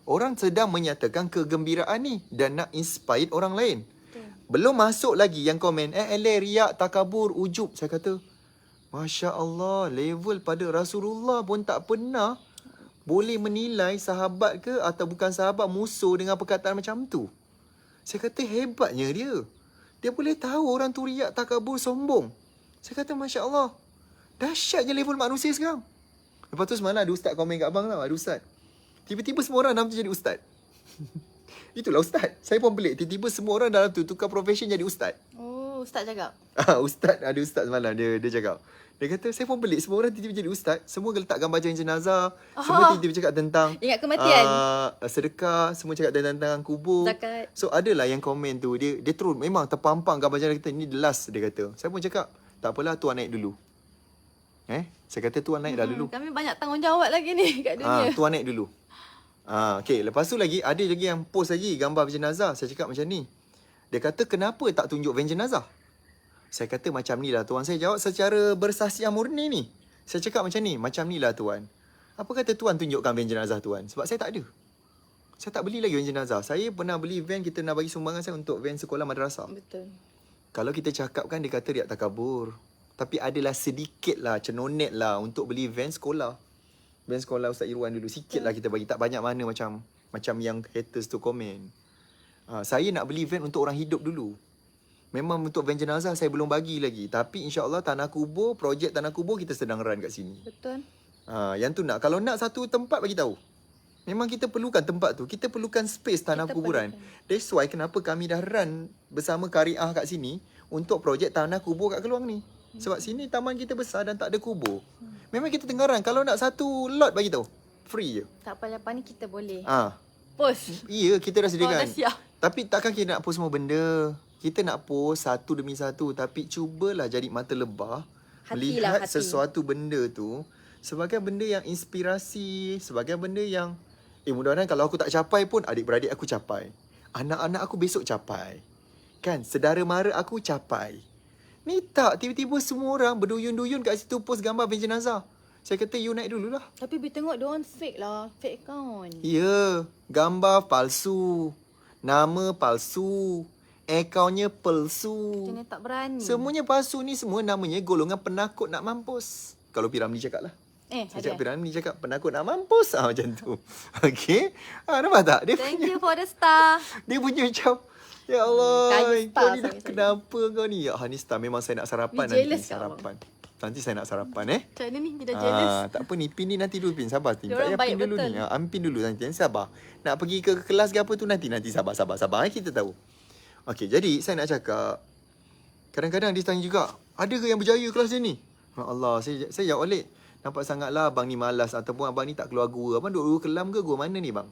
Orang sedang menyatakan kegembiraan ni dan nak inspire orang lain. Belum masuk lagi yang komen, riak, takabur, ujub. Saya kata, Masya Allah, level pada Rasulullah pun tak pernah boleh menilai sahabat ke atau bukan sahabat, musuh dengan perkataan macam tu. Saya kata hebatnya dia. Dia boleh tahu orang tu riak, takabur, sombong. Saya kata Masya Allah. Dahsyatnya level manusia sekarang. Lepas tu semalam ada ustaz komen kat abang tau. Ada ustaz. Tiba-tiba semua orang dalam tu jadi ustaz. Itulah ustaz. Saya pun pelik. Tiba-tiba semua orang dalam tu tukar profession jadi ustaz. Oh, Ustaz cakap. Ustaz, ada ustaz semalam. Dia cakap. Dia kata, saya pun pelik. Semua orang tiba-tiba jadi ustaz. Semua letak gambar jenazah. Semua tiba-tiba cakap tentang Ingat kematian. sedekah. Semua cakap tentang kubur. Zakat. So, adalah yang komen tu. Dia terus memang terpampang gambar jenazah. Kata, ni the last. Dia kata. Saya pun cakap, tak apalah, tuan naik dulu. Saya kata tuan naik dah dulu. Kami banyak tanggungjawab lagi ni kat dunia. Tuan naik dulu. Okay, lepas tu lagi ada lagi yang post lagi gambar van jenazah. Saya cakap macam ni. Dia kata kenapa tak tunjuk van jenazah? Saya kata macam ni lah tuan. Saya jawab secara bersaksian murni ni. Saya cakap macam ni lah tuan. Apa kata tuan tunjukkan van jenazah tuan? Sebab saya tak ada. Saya tak beli lagi van jenazah. Saya pernah beli van, kita nak bagi sumbangan saya untuk van sekolah madrasah. Betul. Kalau kita cakapkan dia kata riak takabur. Tapi adalah sedikit lah, cenonet lah untuk beli van sekolah. Van sekolah Ustaz Irwan dulu. Sikit lah kita bagi. Tak banyak mana macam yang haters tu komen. Saya nak beli van untuk orang hidup dulu. Memang untuk van jenazah saya belum bagi lagi. Tapi insyaAllah tanah kubur, projek tanah kubur kita sedang run kat sini. Betul. Yang tu nak. Kalau nak satu tempat bagi tahu. Memang kita perlukan tempat tu. Kita perlukan space tanah kuburan. That's why kenapa kami dah run bersama Kariah kat sini untuk projek tanah kubur kat Keluang ni. Sebab sini taman kita besar dan tak ada kubur. Memang kita tengah run. Kalau nak satu lot bagi tahu. Free je. Tak apa, lepas ni kita boleh. Post. Ya, kita dah sediakan. dah siap. Tapi takkan kita nak post semua benda. Kita nak post satu demi satu. Tapi cubalah jadi mata lebah. Melihat sesuatu benda tu sebagai benda yang inspirasi. Sebagai benda yang mudah-mudahan kalau aku tak capai pun adik-beradik aku capai. Anak-anak aku besok capai. Kan? Sedara mara aku capai. Ni tak, tiba-tiba semua orang berduyun-duyun kat situ post gambar van jenazah. Saya kata you naik dululah. Tapi Bi tengok diorang fake lah. Fake account. Ya, gambar palsu, nama palsu, akaunnya palsu. Macam ni tak berani. Semuanya palsu ni semua namanya golongan penakut nak mampus. Kalau P. Ramlee cakap lah. Saya cakap P. Ramlee cakap penakut nak mampus. Macam tu. Okey. Nampak tak? Thank you for the star. Dia punya macam, ya Allah, Kaya kau star ni dah saya. kenapa kau ni? Ya ni star, memang saya nak sarapan Ni nanti. jealous ke Sarapan. Nanti saya nak sarapan Macam mana ni? Dia dah jealous. Tak apa ni, pin ni nanti dulu pin. Sabar pin. Diorang Tak payah baik pin dulu betul. ni. Pin dulu nanti. Sabar. Nak pergi ke kelas ke apa tu nanti sabar. Kita tahu. Okey, jadi saya nak cakap, kadang-kadang dia tanya juga, ada ke yang berjaya kelas dia ni? Ya Allah, saya jawab balik. Nampak sangatlah abang ni malas ataupun abang ni tak keluar gua. Abang duduk kelam ke gua mana ni bang?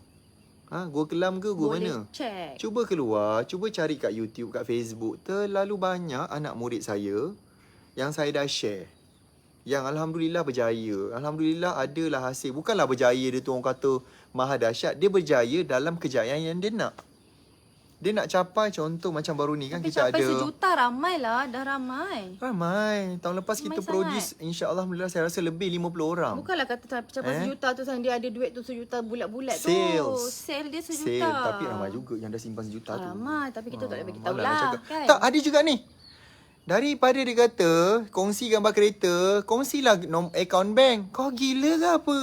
Gua kelam ke gua Boleh mana? check. Cuba keluar, cuba cari kat YouTube, kat Facebook. Terlalu banyak anak murid saya yang saya dah share. Yang Alhamdulillah berjaya. Alhamdulillah adalah hasil. Bukanlah berjaya dia tu orang kata maha dahsyat. Dia berjaya dalam kejayaan yang dia nak. Dia nak capai contoh macam baru ni kan Tapi kita sampai ada. 1 juta ramai lah. Dah ramai. Ramai. Tahun lepas kita Ramai produce insya-Allah Alhamdulillah saya rasa lebih 50 orang. Bukanlah kata capai 1 juta tu dia ada duit tu 1 juta bulat-bulat tu. Sales. Sale dia 1 juta. Sale. Tapi ramai juga yang dah simpan 1 juta tu. Ramai. Tapi kita tak boleh bagi tahu Malah nak lah. cakap. Kan? Tak, ada juga ni. Daripada dia kata, kongsi gambar kereta, kongsilah akaun bank. Kau gila ke apa?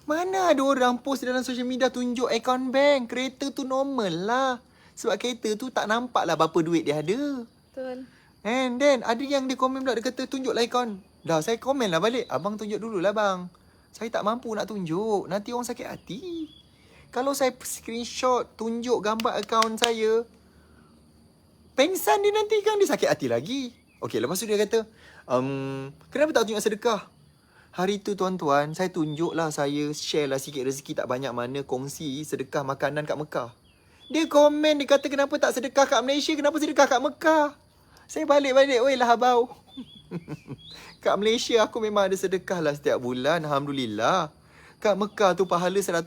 Mana ada orang post dalam social media tunjuk akaun bank? Kereta tu normal lah. Sebab kereta tu tak nampak lah berapa duit dia ada. Betul. And then, ada yang dia komen pula, dia kata tunjuklah akaun. Dah, saya komen lah balik. Abang tunjuk dululah bang. Saya tak mampu nak tunjuk. Nanti orang sakit hati. Kalau saya screenshot, tunjuk gambar akaun saya, pengsan dia nanti kan, dia sakit hati lagi. Okey, lepas tu dia kata, kenapa tak tunjuk sedekah? Hari tu tuan-tuan, saya tunjuklah, saya share lah sikit rezeki tak banyak mana, kongsi sedekah makanan kat Mekah. Dia komen, dia kata kenapa tak sedekah kat Malaysia, kenapa sedekah kat Mekah? Saya balik-balik, oi lah abau. Kat Malaysia aku memang ada sedekah lah setiap bulan, Alhamdulillah. Kat Mekah tu pahala 100,000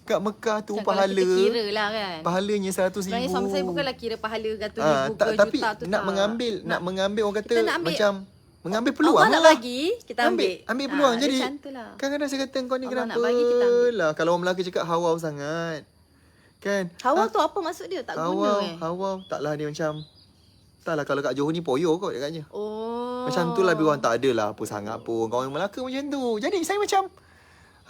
Kat Mekah tu Macam pahala, kalau kita kira lah kan. pahalanya 100,000. Sebenarnya suami saya bukanlah kira pahala kata ribu ke tapi juta tu nak tak. mengambil orang kata Kita nak ambil, macam mengambil peluang Allah nak lah. bagi, kita ambil. Ambil peluang. Jadi macam tu lah. kadang-kadang saya kata kau ni Allah kenapa nak bagi, kita ambil. lah. Kalau orang Melaka cakap hawau sangat. Kan? Hawa tu apa maksud dia? Tak guna Hawau. Taklah dia macam, taklah kalau kat Johor ni poyo kot agaknya. Oh. Macam tu lah orang tak ada lah apa sangat pun. Kau orang Melaka macam tu. Jadi saya macam,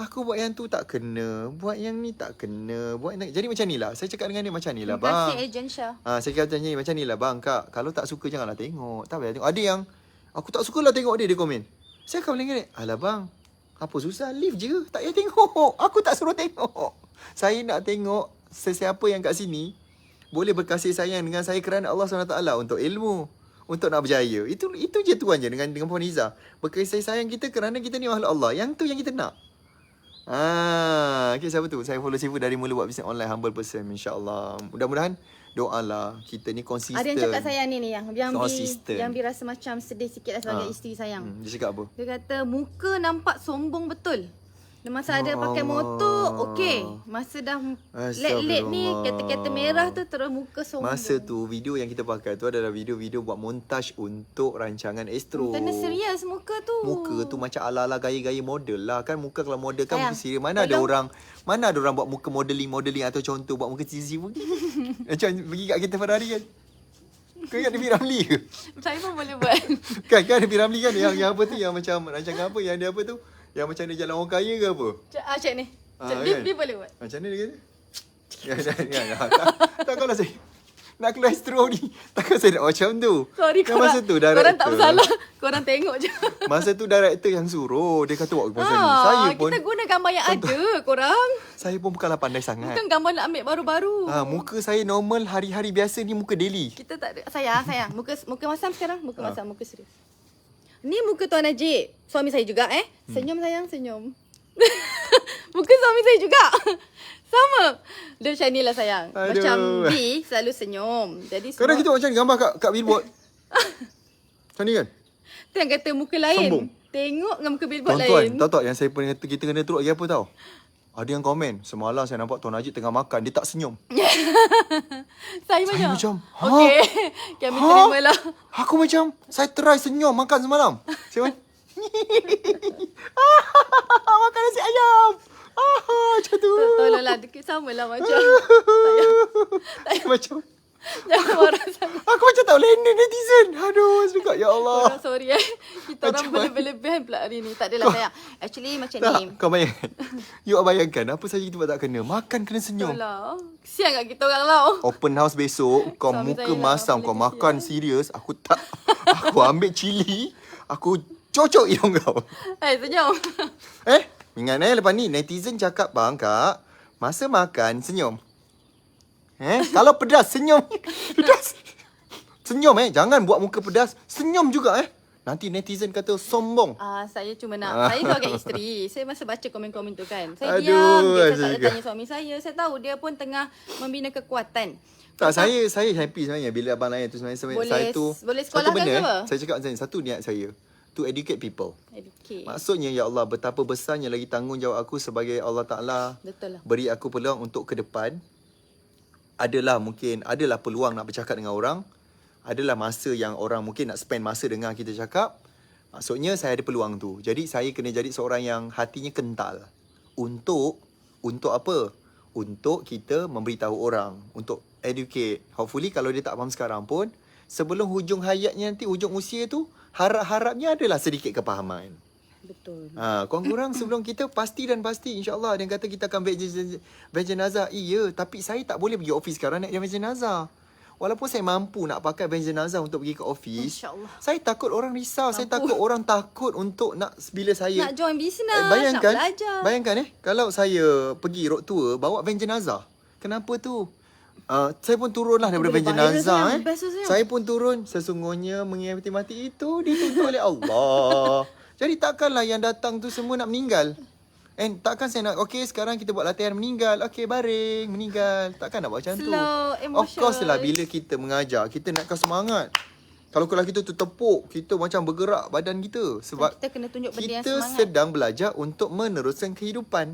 aku buat yang tu tak kena, buat yang ni tak kena, jadi macam ni lah. Saya cakap dengan dia macam ni lah Terima bang. kasih ejen Syah. Saya kata macam ni lah bang kak. Kalau tak suka janganlah tengok. Tak payah tengok. Ada yang aku tak suka lah tengok dia komen. Saya akan bilang dia, alah bang, apa susah, leave je. Tak payah tengok. Aku tak suruh tengok. Saya nak tengok sesiapa yang kat sini boleh berkasih sayang dengan saya kerana Allah SWT untuk ilmu, untuk nak berjaya. Itu je tuan je dengan Puan Izzah. Berkasih sayang kita kerana kita ni makhluk Allah. Yang tu yang kita nak. Okay, siapa tu? Saya follow Sifu dari mula buat bisnes online, humble person, insya-Allah. Mudah-mudahan doalah kita ni konsisten. Ada yang cakap sayang ni yang Konsisten. yang rasa macam sedih sikit lah sebagai isteri sayang. Dia cakap apa? Dia kata muka nampak sombong betul. Masa ada pakai motor, okey. Masa dah late-late ni, kereta-kereta merah tu terus muka sombong. Masa tu video yang kita pakai tu adalah video-video buat montaj untuk rancangan Astro. Kena serius muka tu. Muka tu macam ala-ala gaya-gaya model lah. Kan muka kalau model kan muka serius. Mana ada tolong. orang buat muka modeling atau contoh buat muka cici-cici. Macam pergi kat kita Ferrari kan. Kau ingat P. Ramlee ke? Saya pun boleh buat. kan ada P. Ramlee kan yang apa tu, yang macam rancangan apa yang dia apa tu? Yang macam dia jalan orang kaya ke apa? Cik ni. Kan? Dia boleh buat. Macam mana dia kata? Tak kalau saya nak keluar Astro ni, takkan saya nak macam tu. Sorry kan korang. masa tu director. Korang tak bersalah. Korang tengok je. Masa tu director yang suruh. Dia kata buat macam ni. Saya pun, kita guna gambar yang ada korang. saya pun bukanlah pandai sangat. Bukan gambar nak ambil baru-baru. Muka saya normal hari-hari biasa ni, muka daily. Kita tak ada. Sayang. Muka masam sekarang. Muka masam. Muka serius. Ni muka Tuan Najib. Suami saya juga Senyum sayang, senyum. Muka suami saya juga. Sama. Dia macam ni lah sayang. Aduh. Macam B selalu senyum. Jadi Kadang kita buat macam ni, gambar kat billboard. Macam ni kan? tu yang kata muka lain. Sombong. Tengok dengan muka billboard Tuan-tuan, lain. tahu tak yang saya pun kata kita kena teruk lagi apa tau? Ada yang komen, semalam saya nampak Tuan Najib tengah makan, dia tak senyum. Saya macam, Okey. Kami terima lah. Aku macam, saya try senyum makan semalam. Saya macam, Makan nasi ayam. Macam tu. Tolonglah, sama lah macam. Macam Jangan marah sangat. aku macam tak boleh handle netizen. Aduh, sedekap ya Allah. Orang sorry Kita orang Macam mana? berlebihan pula hari ni. Tak adalah sayang. Actually macam Tak, ni. kau bayangkan. You bayangkan apa saja kita buat tak kena. Makan kena senyum. Tolong. Kesian kat kita orang tau. Open house besok, kau Suami muka saya lah, masam, boleh kau kesian. makan serius, aku tak. Aku ambil cili, aku cocok hidung kau. Senyum. Ingat lepas ni netizen cakap bang kak, masa makan senyum. Kalau pedas senyum. Pedas. Senyum jangan buat muka pedas, senyum juga Nanti netizen kata sombong. Saya cuma nak saya sebagai isteri, saya masa baca komen-komen tu kan. Saya Aduh, diam je, saya tak asyik. ada tanya suami saya. Saya tahu dia pun tengah membina kekuatan. Tak, saya happy sebenarnya bila abang layan tu sebenarnya. Boleh- Saya tu boleh satu sekolahkan benda ke apa? saya cakap macam ni, satu niat saya to educate people. Educate. Maksudnya ya Allah, betapa besarnya lagi tanggungjawab aku sebagai Allah Ta'ala Betul lah. beri aku peluang untuk ke depan. Adalah peluang nak bercakap dengan orang. Adalah masa yang orang mungkin nak spend masa dengar kita cakap. Maksudnya saya ada peluang tu. Jadi saya kena jadi seorang yang hatinya kental. Untuk apa? Untuk kita memberitahu orang. Untuk educate. Hopefully kalau dia tak faham sekarang pun, sebelum hujung hayatnya nanti, hujung usia tu, harap-harapnya adalah sedikit kepahaman. Betul. Korang-korang sebelum kita pasti insyaAllah dia kata kita akan van jenazah. Iya, tapi saya tak boleh pergi office sekarang nak van jenazah. Walaupun saya mampu nak pakai van jenazah untuk pergi ke office, InsyaAllah. saya takut orang risau. Saya takut orang takut untuk nak bila saya Nak join bisnes, bayangkan, nak belajar. Bayangkan kalau saya pergi road tour bawa van jenazah. Kenapa tu? Saya pun turunlah daripada van boleh viral jenazah. sayang. Best tu sayang. Saya pun turun. Sesungguhnya mengingati mati itu dituntut oleh Allah. Jadi takkanlah yang datang tu semua nak meninggal. Takkan saya nak, okay sekarang kita buat latihan meninggal. Okay baring, meninggal. Takkan nak buat macam tu. Slow, Of course emotion. lah bila kita mengajar, kita nakkan semangat. Kalau kita tertepuk, kita macam bergerak badan kita. Sebab kita kena tunjuk benda yang kita semangat. sedang belajar untuk meneruskan kehidupan.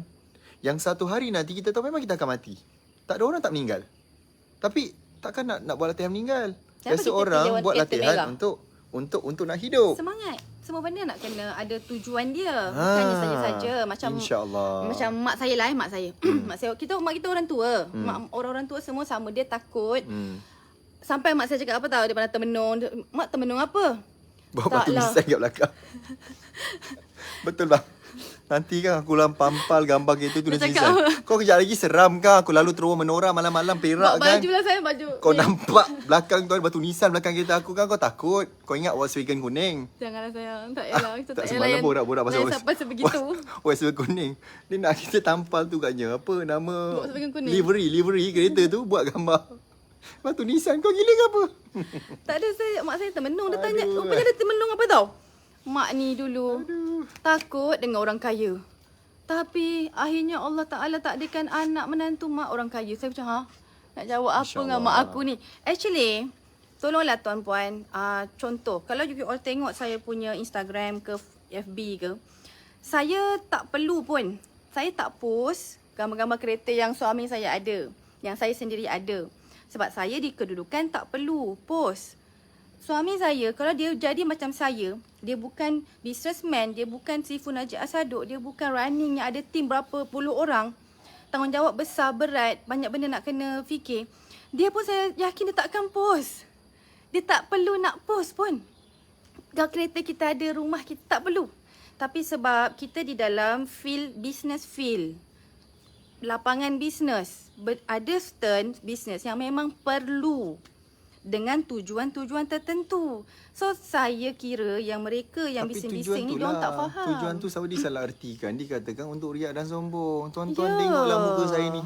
Yang satu hari nanti kita tahu memang kita akan mati. Tak ada orang tak meninggal. Tapi takkan nak buat latihan meninggal. Kenapa Biasa kita orang pilih buat kereta latihan merah? untuk nak hidup. Semangat. Semua benda nak kena ada tujuan dia. Bukannya saja-saja. Macam InsyaAllah. Macam mak saya lah mak saya. mak kita orang tua. Orang-orang tua semua sama. Dia takut. Sampai mak saya cakap apa tahu, dia pernah termenung. Mak termenung apa? Bawa batu Taklah. nisan kat belakang. Betul bang. Nanti kan aku lampal gambar gitu tu Dia nisan. cakap apa? Kau kejap lagi seram kan. Aku lalu terus menora malam-malam Perak Bawa kan. baju lah saya, baju. Kau ni. nampak belakang tu ada batu nisan belakang kereta aku kan. Kau takut. Kau ingat Volkswagen kuning. Janganlah sayang. Tak payahlah. Kita Tak tak semalam payah borak-borak pasal sampai sebegitu. Volkswagen kuning. Dia nak kita tampal tu katnya. Apa nama Volkswagen kuning. livery kereta tu buat gambar. Batu nisan. Kau gila ke apa? Tak ada, mak saya termenung. Dia tanya, Aduh. rupanya dia termenung apa tau? Mak ni dulu takut dengan orang kaya. Tapi akhirnya Allah Ta'ala takdirkan anak menantu mak orang kaya. Saya macam, nak jawab apa dengan mak aku ni? Actually, tolonglah tuan-puan. Contoh, kalau you all tengok saya punya Instagram ke FB ke, saya tak perlu pun. Saya tak post gambar-gambar kereta yang suami saya ada. Yang saya sendiri ada. Sebab saya di kedudukan tak perlu post. Suami saya, kalau dia jadi macam saya, dia bukan businessman, dia bukan Sifu Najib Asaduk, dia bukan running yang ada tim berapa puluh orang. Tanggungjawab besar, berat, banyak benda nak kena fikir. Dia pun saya yakin dia takkan post. Dia tak perlu nak post pun. Kalau kereta kita ada, rumah kita tak perlu. Tapi sebab kita di dalam business field, lapangan bisnes, ada certain bisnes yang memang perlu dengan tujuan-tujuan tertentu. So saya kira yang mereka yang bising-bising ni diorang tak faham. Tujuan tu Saudi salah artikan. Dikatakan untuk riak dan sombong. Tuan-tuan Ya. tengoklah muka saya ni.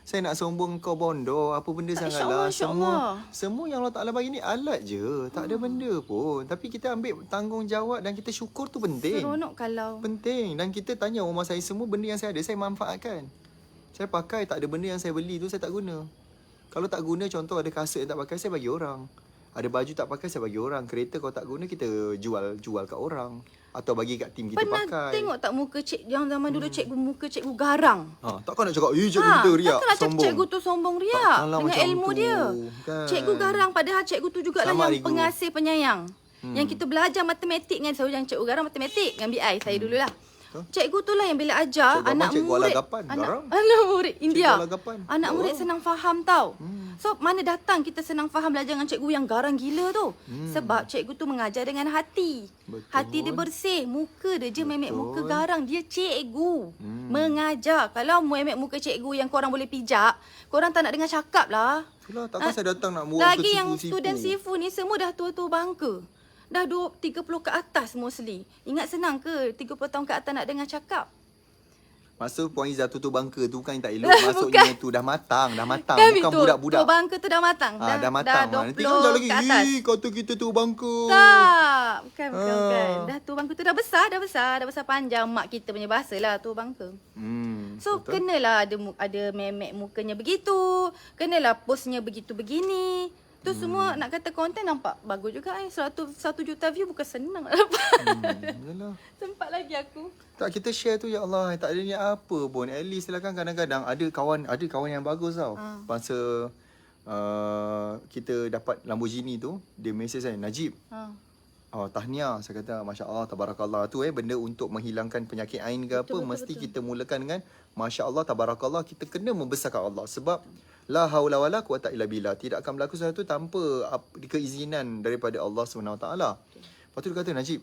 Saya nak sombong kau bondo. Apa benda Tak, sangatlah. insyaAllah. Semua yang Allah Ta'ala bagi ni alat je. Tak ada benda pun. Tapi kita ambil tanggungjawab dan kita syukur tu penting. Seronok kalau Penting. Dan kita tanya rumah saya semua benda yang saya ada, saya manfaatkan. Saya pakai, tak ada benda yang saya beli tu saya tak guna. Kalau tak guna, contoh ada kasut yang tak pakai, saya bagi orang. Ada baju tak pakai, saya bagi orang. Kereta kalau tak guna, kita jual kat orang. Atau bagi kat tim kita pernah pakai. tengok tak muka yang zaman dulu cikgu garang? Takkan nak cakap, cikgu kita riak, takkan nak cakap sombong. cikgu tu sombong riak Takkanlah dengan macam ilmu tu, dia. kan. Cikgu garang, padahal cikgu tu jugalah Sama yang hari guru. pengasih penyayang. Yang kita belajar matematik dengan saya, yang cikgu garang matematik dengan BI saya dululah. Cikgu tu lah yang bila ajar Cikgu anak abang cikgu murid, Alagapan, garang. anak murid India. Alagapan. Anak murid senang faham tau. So mana datang kita senang faham belajar dengan cikgu yang garang gila tu. Sebab cikgu tu mengajar dengan hati. Betul. Hati dia bersih, muka dia je memek muka Betul. garang. Dia cikgu mengajar. Kalau memek muka cikgu yang korang boleh pijak, korang tak nak dengar cakap lah. Itulah, takkan saya datang nak buat Lagi yang student sifu ni semua dah tua-tua bangka. Dah 30 ke atas mostly. Ingat senang ke 30 tahun ke atas nak dengar cakap? Masa Puan Izzah tutup bangka tu bukan tak elok. Maksudnya tu dah matang. Bukan Kami budak-budak. Tua bangka tu dah matang. Dah matang. Dah Nanti 20 kan lagi, ke atas. kata kita tu bangka. Tak. Bukan. Dah tua bangka tu dah besar panjang. Mak kita punya bahasa lah tua bangka. So betul. kenalah ada memek mukanya begitu. Kenalah postnya begitu begini. Tu semua nak kata konten nampak bagus juga 1 juta view bukan senang nak dapat. Yalah. Sempat lagi aku. Tak, kita share tu ya Allah, tak ada niat apa pun. At least lah kan kadang-kadang ada kawan yang bagus tau. Masa kita dapat Lamborghini tu, dia mesej saya, Najib. Tahniah. Saya kata Masya Allah, Tabarakallah tu benda untuk menghilangkan penyakit ain ke apa, mesti kita mulakan dengan Masya Allah, Tabarakallah. Kita kena membesarkan Allah. Sebab la haula wala quwata illa billah. Tidak akan berlaku sesuatu tanpa keizinan daripada Allah SWT. Lepas tu dia kata, Najib,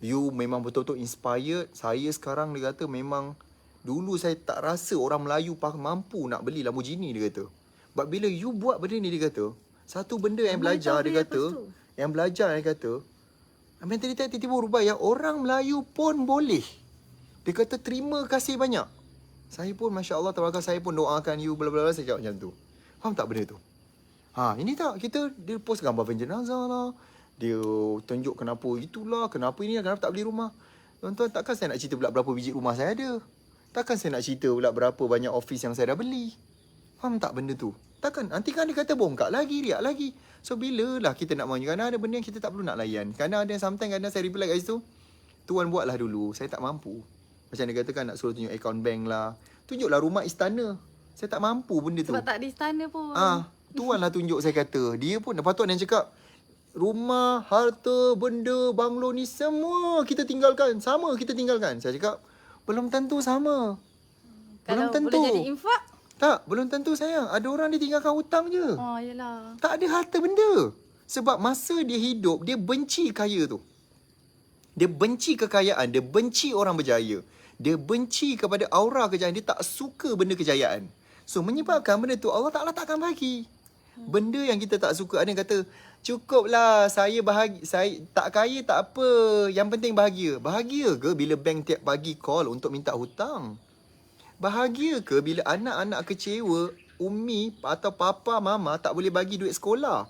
you memang betul-betul inspired. Saya sekarang, dia kata, memang dulu saya tak rasa orang Melayu mampu nak beli Lamborghini, dia kata. But bila you buat benda ni, dia kata, satu benda yang belajar, dia kata, dia kata, mentaliti tiba-tiba berubah yang orang Melayu pun boleh. Dia kata, terima kasih banyak. Saya pun, Masya Allah, tabaraka, saya pun doakan you, bla-bla-bla, saya cakap macam tu. Faham tak benda tu? Ini tak, dia post gambar van jenazah lah. Dia tunjuk kenapa itulah, kenapa ini lah, kenapa tak beli rumah. Tuan-tuan, takkan saya nak cerita pula berapa biji rumah saya ada. Takkan saya nak cerita pula berapa banyak office yang saya dah beli. Faham tak benda tu? Takkan, nanti kan dia kata bongkak lagi, riak lagi. So, bila lah kita nak maju? Kerana ada benda yang kita tak perlu nak layan. Kerana ada sometimes, kadang saya reply kat situ, Tuan buatlah dulu, saya tak mampu. Macam dia katakan nak suruh tunjuk akaun bank lah. Tunjuklah rumah istana. Saya tak mampu benda tu. Sebab tak ada istana pun. Tuan lah tunjuk, saya kata. Dia pun patut dia cakap, rumah, harta, benda, banglo ni semua kita tinggalkan. Sama kita tinggalkan. Saya cakap, belum tentu sama. Kalau belum tentu. boleh jadi infak? Tak, belum tentu sayang. Ada orang dia tinggalkan hutang je. Yelah. Tak ada harta benda. Sebab masa dia hidup, dia benci kaya tu. Dia benci kekayaan. Dia benci orang berjaya. Dia benci kepada aura kejayaan. Dia tak suka benda kejayaan. So, menyebabkan benda tu Allah Ta'ala takkan bagi. Benda yang kita tak suka. Ada yang kata, cukuplah saya bahagia. Saya tak kaya tak apa. Yang penting bahagia. Bahagia ke bila bank tiap pagi call untuk minta hutang? Bahagia ke bila anak-anak kecewa, umi atau papa, mama tak boleh bagi duit sekolah?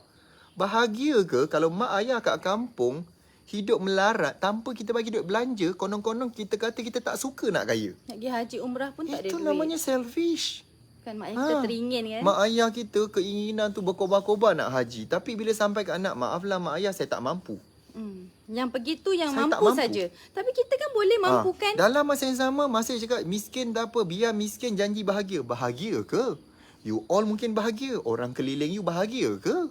Bahagia ke kalau mak ayah kat kampung hidup melarat tanpa kita bagi duit belanja, konon-konon kita kata kita tak suka nak kaya? Nak pergi haji umrah pun tak ada duit. Itu namanya selfish. Kan mak ayah kita teringin kan. Mak ayah kita keinginan tu berkobar-kobar nak haji. Tapi bila sampai ke anak, maaflah mak ayah, saya tak mampu. Yang pergi tu yang Saya tak mampu mampu. saja. Tapi kita kan boleh mampukan. Dalam masa yang sama, masih cakap miskin tak apa, biar miskin janji bahagia. Bahagia ke? You all mungkin bahagia. Orang keliling you bahagia ke?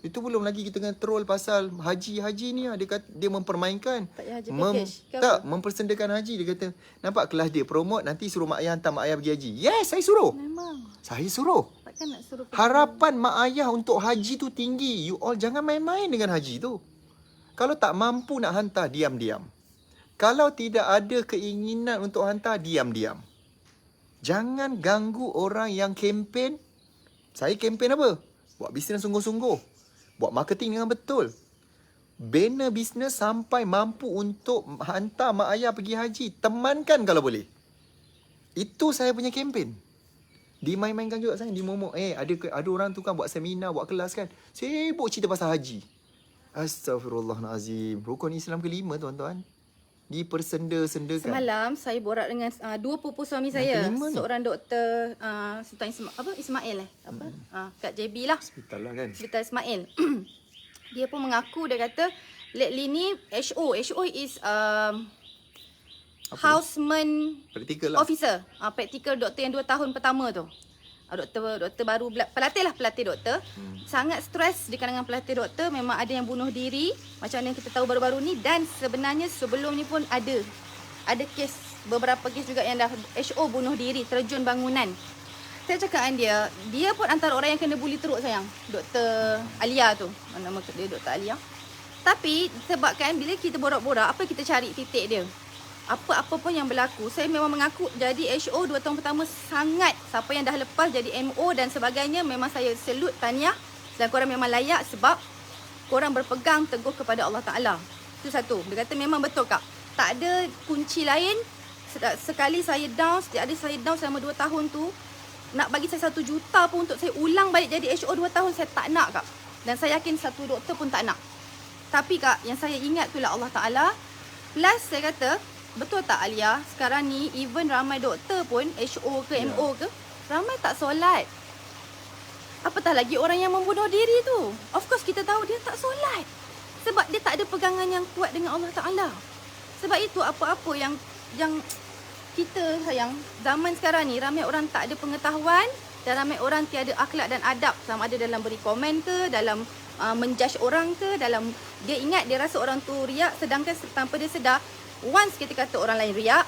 Itu belum lagi kita kena troll pasal haji ni. Dia mempermainkan. Tak payah haji package ke tak, apa? mempersendakan haji. Dia kata, nampak kelas dia promote, nanti suruh mak ayah hantar mak ayah pergi haji. Yes, saya suruh. Memang. Saya suruh. Takkan nak suruh pergi. Harapan mak ayah untuk haji tu tinggi. You all jangan main-main dengan haji tu. Kalau tak mampu nak hantar, diam-diam. Kalau tidak ada keinginan untuk hantar, diam-diam. Jangan ganggu orang yang kempen. Saya kempen apa? Buat bisnes sungguh-sungguh. Buat marketing dengan betul. Bina bisnes sampai mampu untuk hantar mak ayah pergi haji. Temankan kalau boleh. Itu saya punya kempen. Dimain-mainkan juga saya. Dimomok. Ada orang tu kan buat seminar, buat kelas kan. Sibuk cerita pasal haji. Astaghfirullahalazim. Rukun Islam kelima, tuan-tuan. Dipersenda-sendakan. Semalam saya borak dengan dua pupu suami saya. kelima ni? Seorang doktor Sultan Ismail kat JB lah. Hospital lah kan. Hospital Ismail. Dia pun mengaku, dia kata lately ni HO is houseman Praktikal lah. officer. Practical doktor yang 2 tahun pertama tu. doktor baru, pelatih doktor. Sangat stres di kalangan pelatih doktor. Memang ada yang bunuh diri, macam mana yang kita tahu baru-baru ni. Dan sebenarnya sebelum ni pun ada kes, beberapa kes juga yang dah HO bunuh diri, terjun bangunan. Saya cakap dengan dia pun antara orang yang kena buli teruk sayang. Dr. Alia tu. Nama dia Dr. Alia. Tapi sebabkan bila kita borak-borak, apa kita cari titik dia. Apa-apa pun yang berlaku, saya memang mengaku jadi HO 2 tahun pertama sangat. Siapa yang dah lepas jadi MO dan sebagainya, memang saya salute, tahniah. Dan korang memang layak sebab korang berpegang teguh kepada Allah Ta'ala. Itu satu. Dia kata memang betul Kak. Tak ada kunci lain. Sekali saya down, setiap ada saya down selama 2 tahun tu, nak bagi saya 1 juta pun untuk saya ulang balik jadi HO 2 tahun, saya tak nak Kak. Dan saya yakin satu doktor pun tak nak. Tapi Kak, yang saya ingat tu lah Allah Ta'ala. Plus saya kata, betul tak Alia, sekarang ni even ramai doktor pun, HO ke MO ke, ramai tak solat. Apatah lagi orang yang membunuh diri tu. Of course kita tahu dia tak solat. Sebab dia tak ada pegangan yang kuat dengan Allah Ta'ala. Sebab itu apa-apa yang kita sayang, zaman sekarang ni ramai orang tak ada pengetahuan dan ramai orang tiada akhlak dan adab, sama ada dalam beri komen ke, dalam menjudge orang ke, dalam dia ingat dia rasa orang tu riak, sedangkan tanpa dia sedar, once kita kata orang lain riak,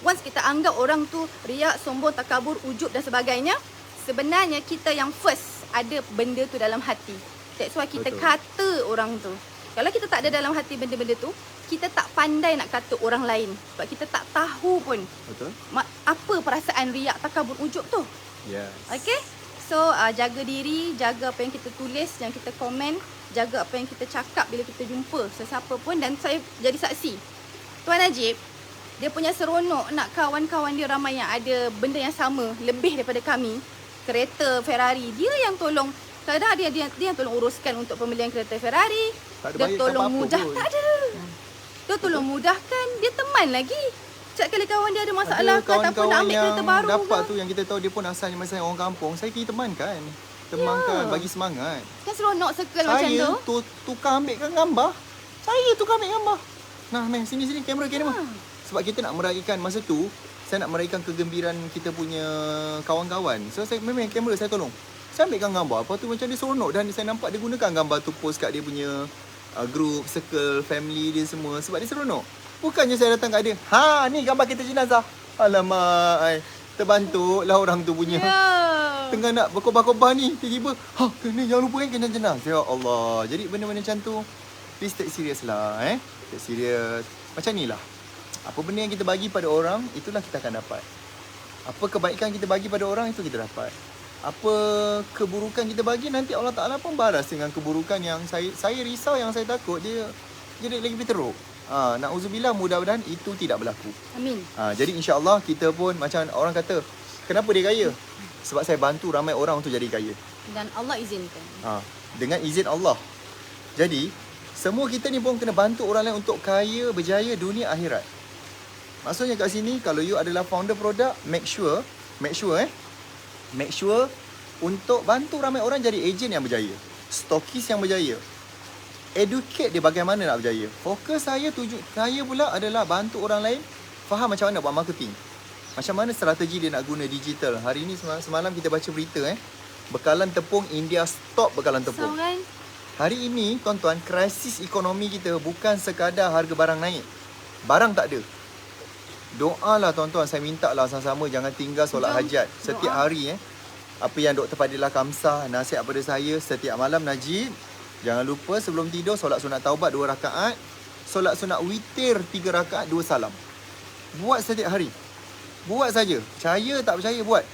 once kita anggap orang tu riak, sombong, takabur, ujub dan sebagainya, sebenarnya kita yang first ada benda tu dalam hati. That's why kita kata orang tu. Kalau kita tak ada dalam hati benda-benda tu, kita tak pandai nak kata orang lain. Sebab kita tak tahu pun apa perasaan riak, takabur, ujub tu. Yes. Okay? So, jaga diri, jaga apa yang kita tulis, yang kita komen, jaga apa yang kita cakap bila kita jumpa sesiapa pun. Dan saya jadi saksi. Tuan Najib, dia punya seronok nak kawan-kawan dia ramai yang ada benda yang sama, lebih daripada kami. Kereta Ferrari, dia yang tolong. Kadang dia yang tolong uruskan untuk pembelian kereta Ferrari. Dia tolong mudah. Tak ada. Dia tolong mudahkan. Dia teman lagi. Setiap kali kawan dia ada masalah ke ataupun nak ambil kereta baru dapat ke, tu yang kita tahu dia pun asalnya masih orang kampung, saya pergi temankan. Bagi semangat. Kan seronok circle macam tu. Saya tukar ambilkan gambar. Saya tukar ambil gambar. Nah, meh, sini kamera. Sebab kita nak meraihkan masa tu, saya nak meraihkan kegembiraan kita punya kawan-kawan. So saya memang kamera saya tolong. Saya ambilkan gambar. Apa tu macam dia seronok dan saya nampak dia gunakan gambar tu post kat dia punya group, circle, family dia semua. Sebab dia seronok. Bukannya saya datang kat dia, ni gambar kita jenazah. Alamak, terbantuk lah orang tu punya. Tengah nak berkobar-kobar ni, tiba-tiba, kena, jangan lupa kan kena jenazah. Ya Allah. Jadi benda-benda macam tu, please take serious lah. Take serious. Macam ni lah. Apa benda yang kita bagi pada orang, itulah kita akan dapat. Apa kebaikan kita bagi pada orang, itu kita dapat. Apa keburukan kita bagi, nanti Allah Ta'ala pun balas dengan keburukan yang saya risau, yang saya takut dia jadi lagi lebih teruk. Na'udzubillah, mudah-mudahan itu tidak berlaku. Amin. Jadi insya-Allah kita pun macam orang kata, kenapa dia kaya? Sebab saya bantu ramai orang untuk jadi kaya. Dan Allah izinkan. Dengan izin Allah. Jadi semua kita ni pun kena bantu orang lain untuk kaya, berjaya dunia akhirat. Maksudnya kat sini, kalau you adalah founder produk, make sure untuk bantu ramai orang jadi ejen yang berjaya, stokis yang berjaya. Educate dia bagaimana nak berjaya. Fokus saya pula adalah bantu orang lain faham macam mana buat marketing. Macam mana strategi dia nak guna digital. Hari ni semalam kita baca berita bekalan tepung India stop bekalan tepung. So, kan? Hari ini tuan-tuan, krisis ekonomi kita bukan sekadar harga barang naik. Barang tak ada. Doalah tuan-tuan, saya minta lah sama-sama jangan tinggal solat hajat setiap hari. Apa yang Dr. Fadilah Kamsah nasihat pada saya setiap malam, Najib, jangan lupa sebelum tidur solat sunat taubat 2 rakaat, solat sunat witir 3 rakaat, 2 salam. Buat setiap hari. Buat saja. Percaya tak percaya, buat.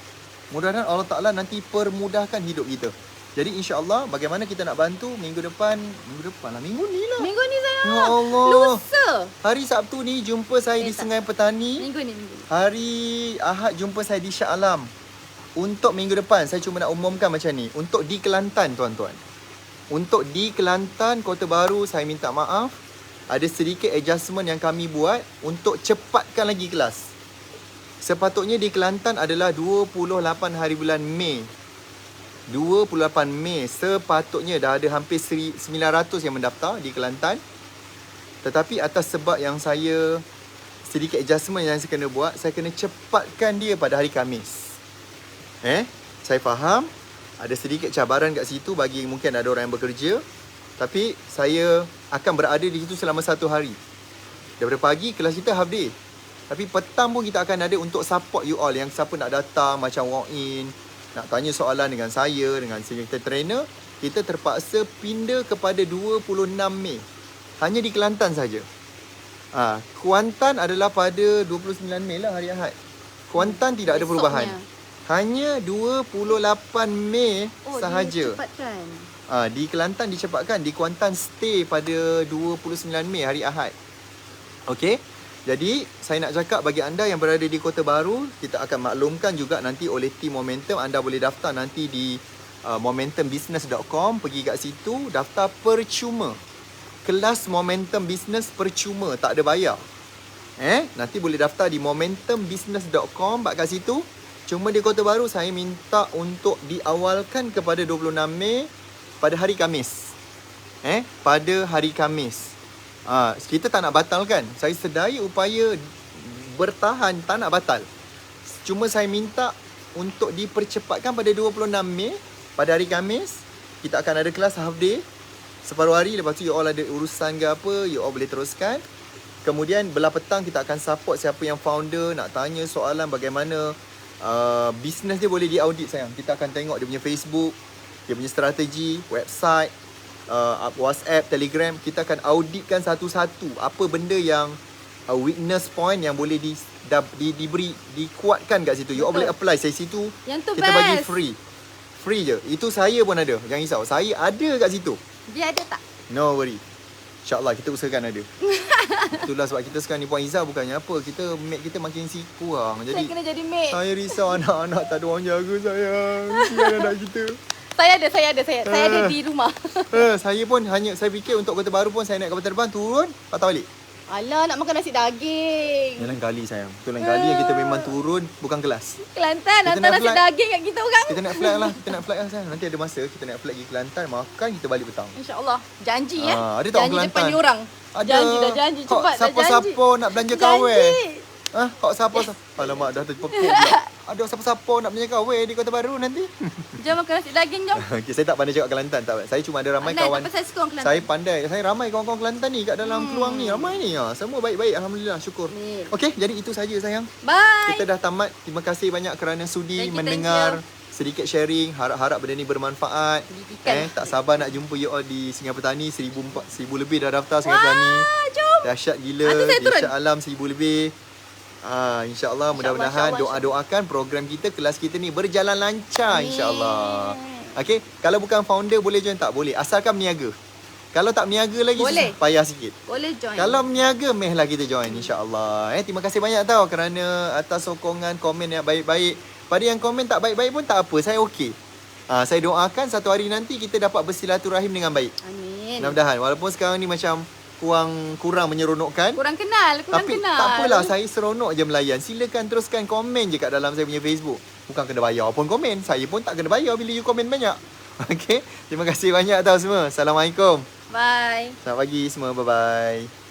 Mudah-mudahan Allah Ta'ala nanti permudahkan hidup kita. Jadi insya-Allah bagaimana kita nak bantu minggu ni lah. Minggu ni saya. Ya Allah. Lusa. Hari Sabtu ni jumpa saya di Sungai Petani. Minggu ni. Hari Ahad jumpa saya di Shah Alam. Untuk minggu depan saya cuma nak umumkan macam ni. Untuk di Kelantan tuan-tuan. Untuk di Kelantan Kota Baru, saya minta maaf, ada sedikit adjustment yang kami buat untuk cepatkan lagi kelas. Sepatutnya di Kelantan adalah 28 hari bulan Mei. 28 Mei sepatutnya dah ada hampir 900 yang mendaftar di Kelantan. Tetapi atas sebab yang saya sedikit adjustment yang saya kena buat, saya kena cepatkan dia pada hari Khamis. Saya faham ada sedikit cabaran kat situ bagi mungkin ada orang yang bekerja. Tapi saya akan berada di situ selama 1 hari. Daripada pagi kelas kita half day. Tapi petang pun kita akan ada untuk support you all. Yang siapa nak datang macam walk in, nak tanya soalan dengan saya, dengan senior trainer, kita terpaksa pindah kepada 26 Mei. Hanya di Kelantan saja. Kuantan adalah pada 29 Mei lah, hari Ahad. Kuantan tidak ada perubahan. Hanya 28 Mei sahaja. Cepatkan. Di Kelantan dicepatkan. Di Kuantan stay pada 29 Mei, hari Ahad. Okey. Jadi, saya nak cakap bagi anda yang berada di Kota Baru, kita akan maklumkan juga nanti oleh tim Momentum. Anda boleh daftar nanti di momentumbusiness.com. Pergi kat situ, daftar percuma. Kelas Momentum Business percuma, tak ada bayar. Nanti boleh daftar di momentumbusiness.com. Kat situ, cuma di Kota Baru saya minta untuk diawalkan kepada 26 Mei pada hari Khamis. Pada hari Khamis. Kita tak nak batalkan. Saya sedaya upaya bertahan, tak nak batal. Cuma saya minta untuk dipercepatkan pada 26 Mei, pada hari Khamis. Kita akan ada kelas half day, separuh hari. Lepas tu you all ada urusan ke apa, you all boleh teruskan. Kemudian belah petang kita akan support siapa yang founder, nak tanya soalan bagaimana bisnes dia boleh diaudit sayang. Kita akan tengok dia punya Facebook, dia punya strategi, website, WhatsApp, Telegram. Kita akan auditkan satu-satu apa benda yang weakness point yang boleh diberi, dikuatkan kat situ. You all boleh apply. Saya situ Yang tu kita best. bagi free je. Itu saya pun ada, jangan risau. Saya ada kat situ. Dia ada tak? No worry. InsyaAllah kita usahakan ada. Itulah sebab kita sekarang ni Puan Izzah bukannya apa, kita mate kita makin kurang. Saya Jadi kena jadi mate. saya risau anak-anak tak ada orang jaga sayang. Kesian anak kita. Saya ada di rumah. Saya pun saya fikir untuk Kota Baru pun saya naik kapal terbang, turun, patah balik. Alah, nak makan nasi daging. Lain kali sayang. Itu lain kali yang kita memang turun, bukan kelas. Kelantan, Kita hantar nak nasi flight. daging kat kita orang. Kita naik flight lah sayang. Nanti ada masa kita naik flight pergi Kelantan, makan, kita balik petang. InsyaAllah. Janji Ada tak orang janji Kelantan? depan dia orang. Ada. Janji dah janji. Kok Cepat dah janji. siapa-siapa nak belanja kawin? Janji. Kok siapa-siapa? Alamak, dah terpepuk pula. Ada siapa-siapa nak belanja kawin di Kota Baru nanti? Jom makan nasi daging, jom. Okay, saya tak pandai cakap Kelantan. Tak. Saya cuma ada ramai kawan. Tak pasal suka orang Kelantan. Saya pandai. Saya ramai kawan-kawan Kelantan ni kat dalam peluang ni. Ramai ni. Semua baik-baik. Alhamdulillah. Syukur. Amin. Okey, jadi itu saja sayang. Bye. Kita dah tamat. Terima kasih banyak kerana sudi Thank you, mendengar sedikit sharing. Harap-harap benda ni bermanfaat. Pendidikan. Tak sabar nak jumpa you all di Sungai Petani. 1,000 lebih dah daftar Sungai Petani. Jom. Dahsyat gila. Nanti saya turun. Dahsyat alam 1,000 lebih. InsyaAllah mudah-mudahan insyaAllah. doakan program kita, kelas kita ni berjalan lancar insyaAllah. Okey, kalau bukan founder boleh join tak? Boleh, asalkan berniaga. Kalau tak berniaga lagi Boleh. susah, payah sikit. Boleh join. Kalau berniaga mehlah kita join insyaAllah. Terima kasih banyak tau kerana atas sokongan, komen yang baik-baik. Pada yang komen tak baik-baik pun tak apa, saya okey. Saya doakan satu hari nanti kita dapat bersilaturahim dengan baik. Amin. Mudah-mudahan walaupun sekarang ni macam kurang menyeronokkan. Kurang kenal. Tapi tak apalah, saya seronok je melayan. Silakan teruskan komen je kat dalam saya punya Facebook. Bukan kena bayar pun komen. Saya pun tak kena bayar bila you komen banyak. Okey. Terima kasih banyak tau semua. Assalamualaikum. Bye. Selamat pagi semua. Bye-bye.